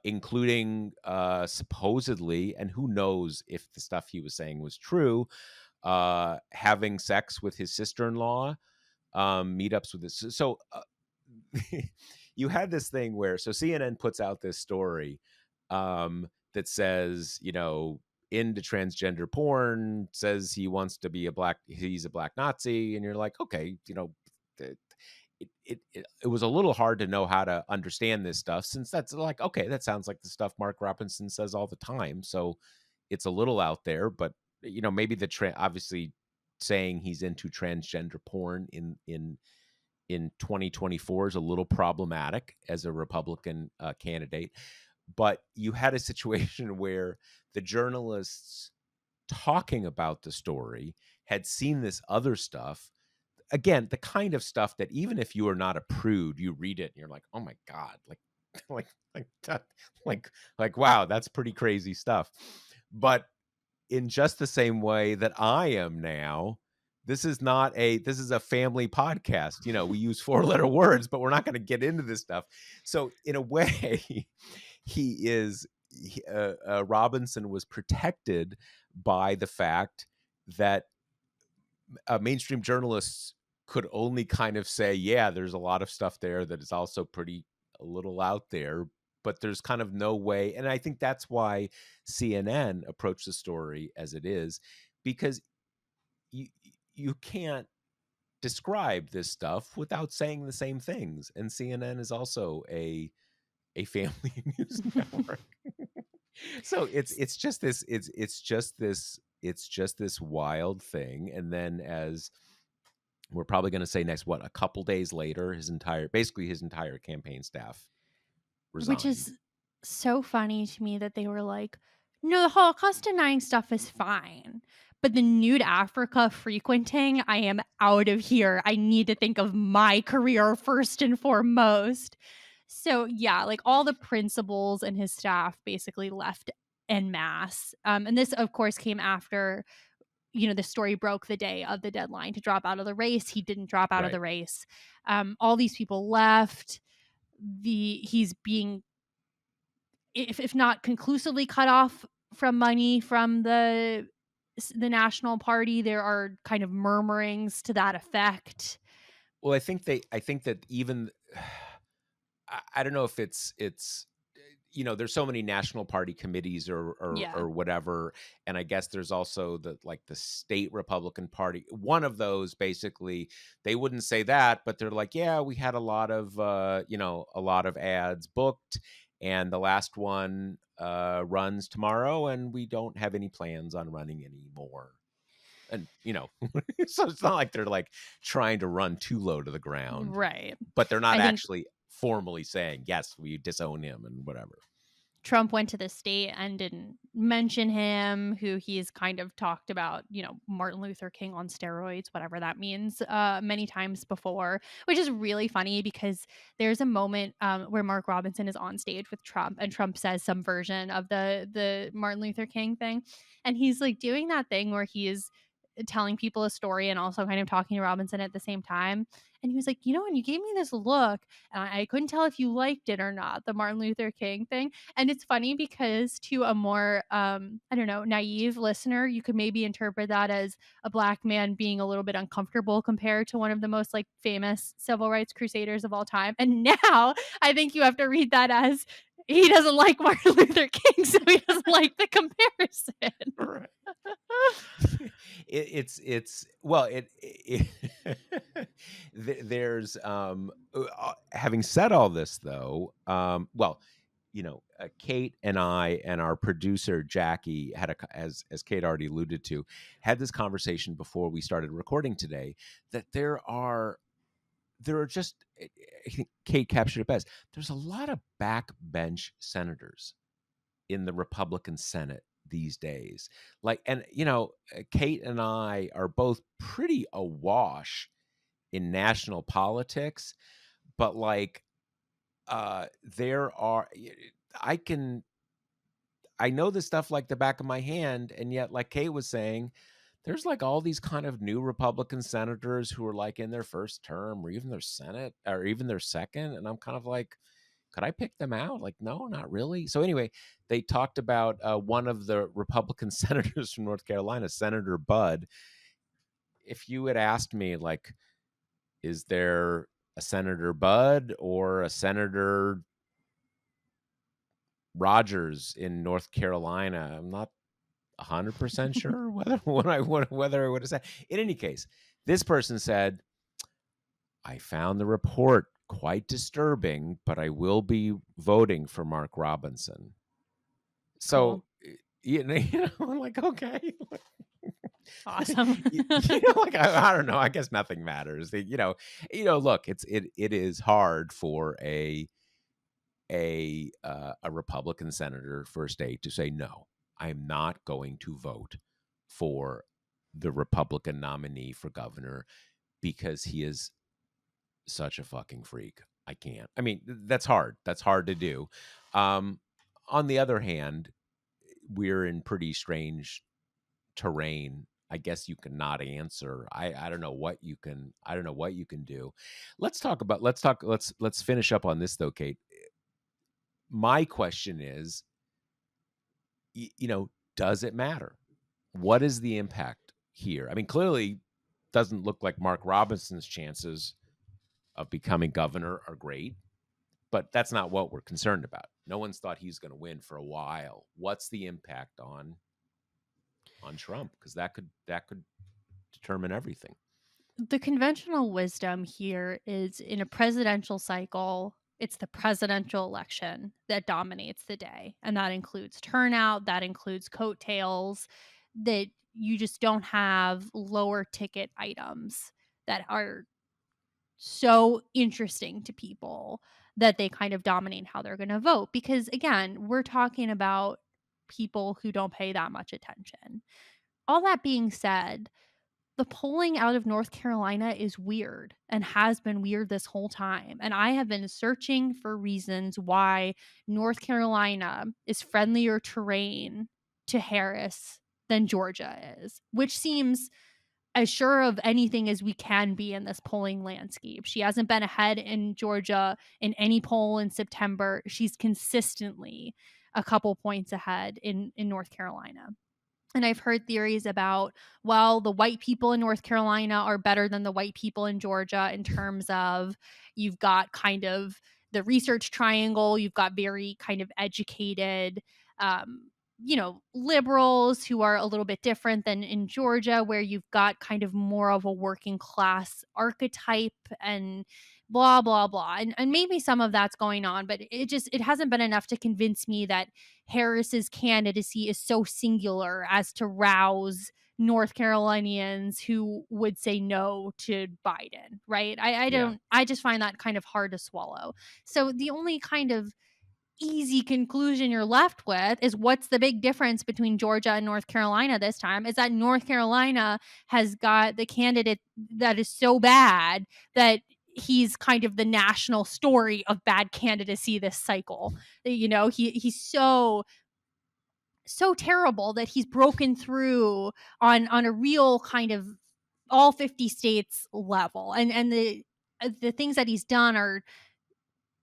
including supposedly, and who knows if the stuff he was saying was true, having sex with his sister-in-law, meetups with his. So you had this thing where, so CNN puts out this story that says, into transgender porn, says he wants to be he's a black Nazi, and you're like, okay, it was a little hard to know how to understand this stuff, since that's like, okay, that sounds like the stuff Mark Robinson says all the time. So it's a little out there, but maybe obviously saying he's into transgender porn in 2024 is a little problematic as a Republican candidate. But you had a situation where the journalists talking about the story had seen this other stuff. Again, the kind of stuff that even if you are not a prude, you read it and you're like, oh my God, like that, like, wow, that's pretty crazy stuff. But in just the same way that I am now, this is a family podcast. We use 4-letter words, but we're not going to get into this stuff. So in a way, Robinson was protected by the fact that mainstream journalists could only kind of say, yeah, there's a lot of stuff there that is also a little out there, but there's kind of no way. And I think that's why CNN approached the story as it is, because you can't describe this stuff without saying the same things. And CNN is also a family news network. So it's just this wild thing. And then as We're probably going to say next, what, a couple days later, his entire campaign staff Which resigned. is so funny to me that they were like, "No, the Holocaust denying stuff is fine, but the nude Africa frequenting, I am out of here. I need to think of my career first and foremost." So, yeah, like, all the principals and his staff basically left en masse, and this, of course, came after, the story broke the day of the deadline to drop out of the race. He didn't drop out of Right. the race. All these people left. He's being, if not conclusively cut off from money from the national party, there are kind of murmurings to that effect. Well, I think that even I don't know if it's there's so many national party committees Yeah. or whatever, and I guess there's also the state Republican Party. One of those, basically, they wouldn't say that, but they're like, yeah, we had a lot of ads booked, and the last one runs tomorrow, and we don't have any plans on running anymore. And so it's not like they're like trying to run too low to the ground, Right. but they're not I think actually formally saying, yes, we disown him and whatever. Trump went to the state and didn't mention him, who he's kind of talked about, Martin Luther King on steroids, whatever that means, many times before, which is really funny because there's a moment where Mark Robinson is on stage with Trump, and Trump says some version of the Martin Luther King thing, and he's like doing that thing where he is telling people a story and also kind of talking to Robinson at the same time. And he was like, when you gave me this look, and I couldn't tell if you liked it or not, the Martin Luther King thing. And it's funny because to a more, I don't know, naive listener, you could maybe interpret that as a black man being a little bit uncomfortable compared to one of the most like famous civil rights crusaders of all time. And now I think you have to read that as he doesn't like Martin Luther King, so he doesn't like the comparison. Right. It's well it there's having said all this, though, Kate and I and our producer Jackie had as Kate already alluded to, had this conversation before we started recording today, that there are just, I think Kate captured it best, there's a lot of backbench senators in the Republican Senate these days. Like, and Kate and I are both pretty awash in national politics, but like, there are, I know this stuff like the back of my hand, and yet, like Kate was saying, there's like all these kind of new Republican senators who are like in their first term or even their Senate or even their second. And I'm kind of like, could I pick them out? Like, no, not really. So anyway, they talked about one of the Republican senators from North Carolina, Senator Budd. If you had asked me, like, is there a Senator Budd or a Senator Rogers in North Carolina, I'm not 100% sure whether I would have said. In any case, this person said, I found the report quite disturbing, but I will be voting for Mark Robinson. So, Cool. I'm like, okay. Awesome. Like, I don't know. I guess nothing matters. Look, it is hard for a Republican senator for a state to say, no, I'm not going to vote for the Republican nominee for governor because he is such a fucking freak. I can't. I mean, that's hard. That's hard to do. Um, on the other hand, we're in pretty strange terrain. I guess you can not answer. I don't know what you can. I don't know what you can do. Let's finish up on this, though, Kate. My question is, does it matter? What is the impact here? I mean, clearly doesn't look like Mark Robinson's chances of becoming governor are great, but that's not what we're concerned about. No one's thought he's going to win for a while. What's the impact on Trump? Because that could determine everything. The conventional wisdom here is in a presidential cycle, it's the presidential election that dominates the day. And that includes turnout, that includes coattails, that you just don't have lower ticket items that are so interesting to people that they kind of dominate how they're going to vote. Because again, we're talking about people who don't pay that much attention. All that being said, the polling out of North Carolina is weird and has been weird this whole time. And I have been searching for reasons why North Carolina is friendlier terrain to Harris than Georgia is, which seems as sure of anything as we can be in this polling landscape. She hasn't been ahead in Georgia in any poll in September. She's consistently a couple points ahead in North Carolina. And I've heard theories about, well, the white people in North Carolina are better than the white people in Georgia in terms of you've got kind of the research triangle, you've got very kind of educated, liberals who are a little bit different than in Georgia, where you've got kind of more of a working class archetype and blah, blah, blah. And maybe some of that's going on, but it hasn't been enough to convince me that Harris's candidacy is so singular as to rouse North Carolinians who would say no to Biden, right? I Yeah. don't, I just find that kind of hard to swallow. So the only kind of easy conclusion you're left with is what's the big difference between Georgia and North Carolina this time is that North Carolina has got the candidate that is so bad that he's kind of the national story of bad candidacy this cycle. He's so terrible that he's broken through on a real kind of all 50 states level. And the things that he's done are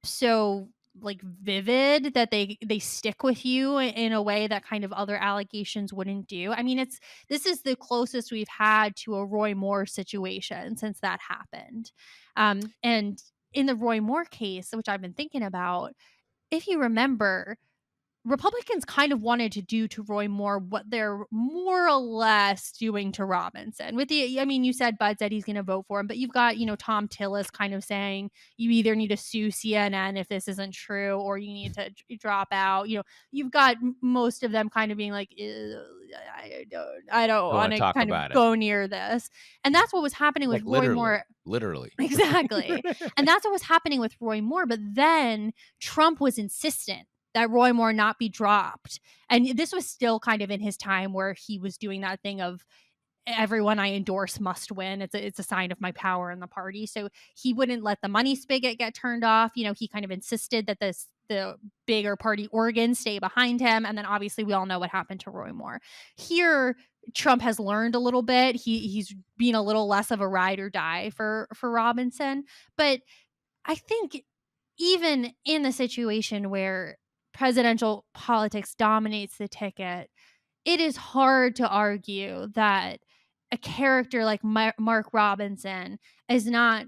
so like vivid that they stick with you in a way that kind of other allegations wouldn't do. I mean, this is the closest we've had to a Roy Moore situation since that happened. And in the Roy Moore case, which I've been thinking about, if you remember, Republicans kind of wanted to do to Roy Moore what they're more or less doing to Robinson. You said Bud said he's going to vote for him, but you've got, Tom Tillis kind of saying you either need to sue CNN if this isn't true, or you need to drop out. You've got most of them kind of being like, I don't Don't want want to to talk kind of about it. go near this. And that's what was happening with Like Roy literally, Moore. literally. Exactly. And that's what was happening with Roy Moore. But then Trump was insistent that Roy Moore not be dropped. And this was still kind of in his time where he was doing that thing of everyone I endorse must win. It's a sign of my power in the party. So he wouldn't let the money spigot get turned off. He kind of insisted that the bigger party organs stay behind him. And then obviously we all know what happened to Roy Moore. Here, Trump has learned a little bit. He's being a little less of a ride or die for Robinson. But I think even in the situation where presidential politics dominates the ticket, it is hard to argue that a character like Mark Robinson is not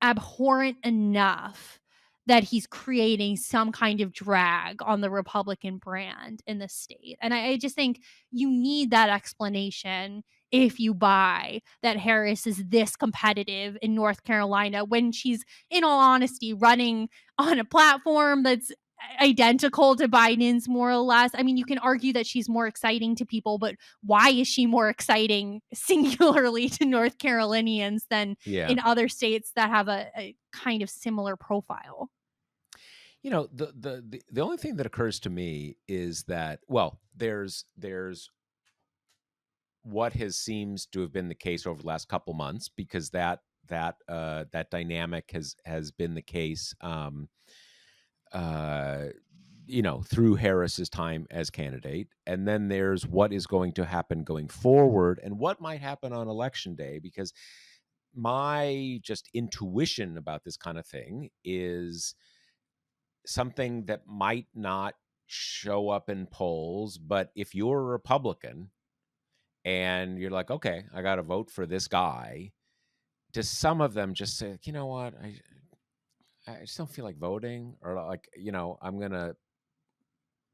abhorrent enough that he's creating some kind of drag on the Republican brand in the state. And I just think you need that explanation if you buy that Harris is this competitive in North Carolina when she's, in all honesty, running on a platform that's identical to Biden's more or less. I mean, you can argue that she's more exciting to people, but why is she more exciting singularly to North Carolinians than Yeah. in other states that have a kind of similar profile? The only thing that occurs to me is that, well, there's what has seems to have been the case over the last couple months, because that dynamic has been the case uh through Harris's time as candidate. And then there's what is going to happen going forward and what might happen on election day, because my just intuition about this kind of thing is something that might not show up in polls, but if you're a Republican and you're like, okay, I got to vote for this guy, does some of them just say, you know what, I just don't feel like voting, or like,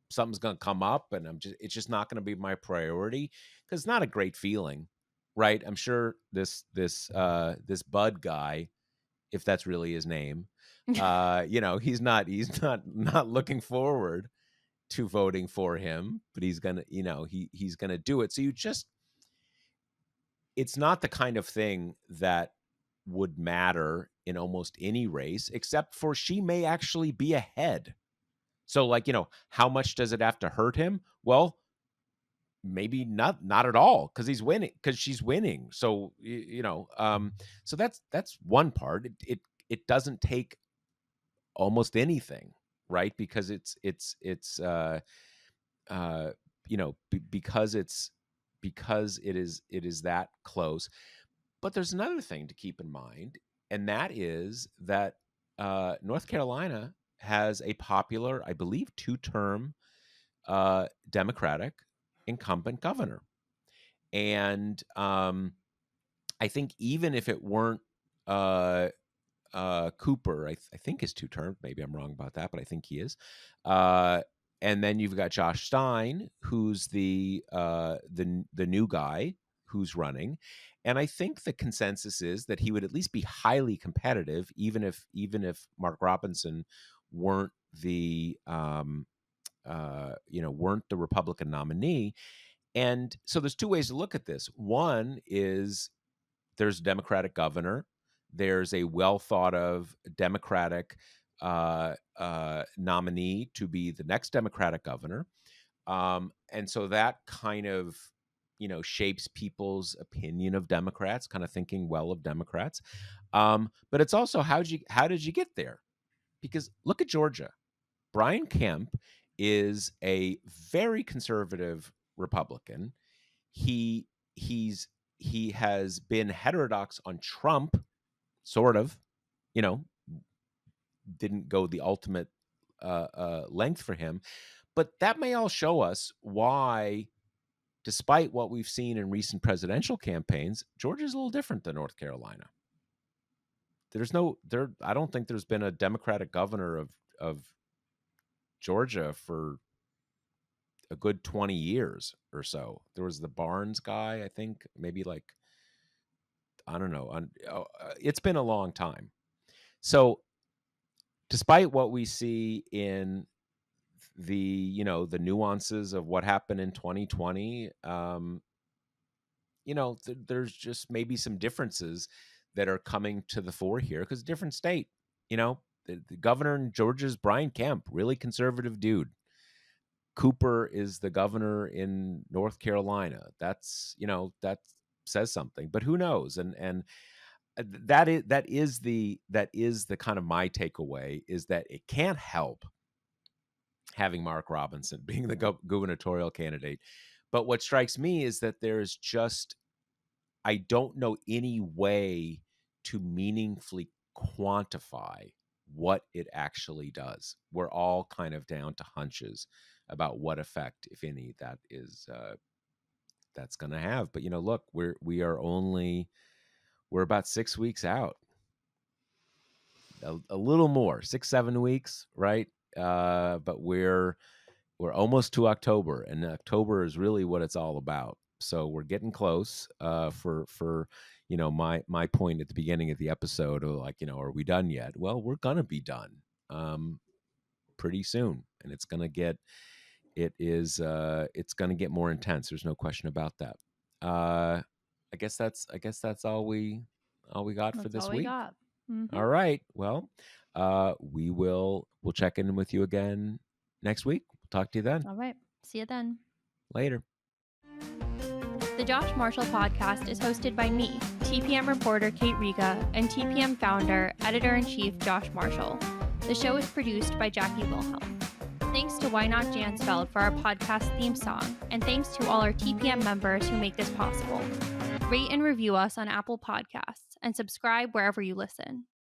something's gonna come up and it's just not gonna be my priority, because it's not a great feeling, right? I'm sure this Bud guy, if that's really his name, he's not looking forward to voting for him, but he's gonna, he's gonna do it. So it's not the kind of thing that would matter in almost any race, except for she may actually be ahead. So, like, how much does it have to hurt him? Well, maybe not at all, because he's winning, because she's winning. So, so that's one part. It doesn't take almost anything, right? Because it's uh because it is that close. But there's another thing to keep in mind, and that is that North Carolina has a popular, I believe, 2-term Democratic incumbent governor. And I think even if it weren't Cooper, I think is 2 terms. Maybe I'm wrong about that, but I think he is. And then you've got Josh Stein, who's the new guy who's running. And I think the consensus is that he would at least be highly competitive, even if Mark Robinson weren't the weren't the Republican nominee. And so there's 2 ways to look at this. One is there's a Democratic governor. There's a well thought of Democratic nominee to be the next Democratic governor. And so that kind of, shapes people's opinion of Democrats, kind of thinking well of Democrats. But it's also how did you get there? Because look at Georgia. Brian Kemp is a very conservative Republican. He has been heterodox on Trump, sort of, didn't go the ultimate length for him. But that may all show us why, despite what we've seen in recent presidential campaigns, Georgia's a little different than North Carolina. I don't think there's been a Democratic governor of Georgia for a good 20 years or so. There was the Barnes guy, I think, maybe like, I don't know. It's been a long time. So despite what we see in the nuances of what happened in 2020, there's just maybe some differences that are coming to the fore here, because different state. The governor in Georgia is Brian Kemp, really conservative dude. Cooper is the governor in North Carolina. That says something, but who knows? And that is the kind of my takeaway, is that it can't help having Mark Robinson being the gubernatorial candidate. But what strikes me is that there's just, I don't know any way to meaningfully quantify what it actually does. We're all kind of down to hunches about what effect, if any, that's going to have. But look, we're about 6 weeks out, a little more, 6-7 weeks, right? But we're almost to October, and October is really what it's all about. So we're getting close. For my point at the beginning of the episode, of like, are we done yet? Well, we're gonna be done pretty soon, and it's gonna get more intense. There's no question about that. I guess that's all we got for That's this all we week. got. Mm-hmm. All right. Well, we'll check in with you again next week. We'll talk to you then. All right. See you then. Later. The Josh Marshall podcast is hosted by me, TPM reporter Kate Riga, and TPM founder, editor-in-chief Josh Marshall. The show is produced by Jackie Wilhelm. Thanks to Why Not Jansfeld for our podcast theme song, and thanks to all our TPM members who make this possible. Rate and review us on Apple Podcasts, and subscribe wherever you listen.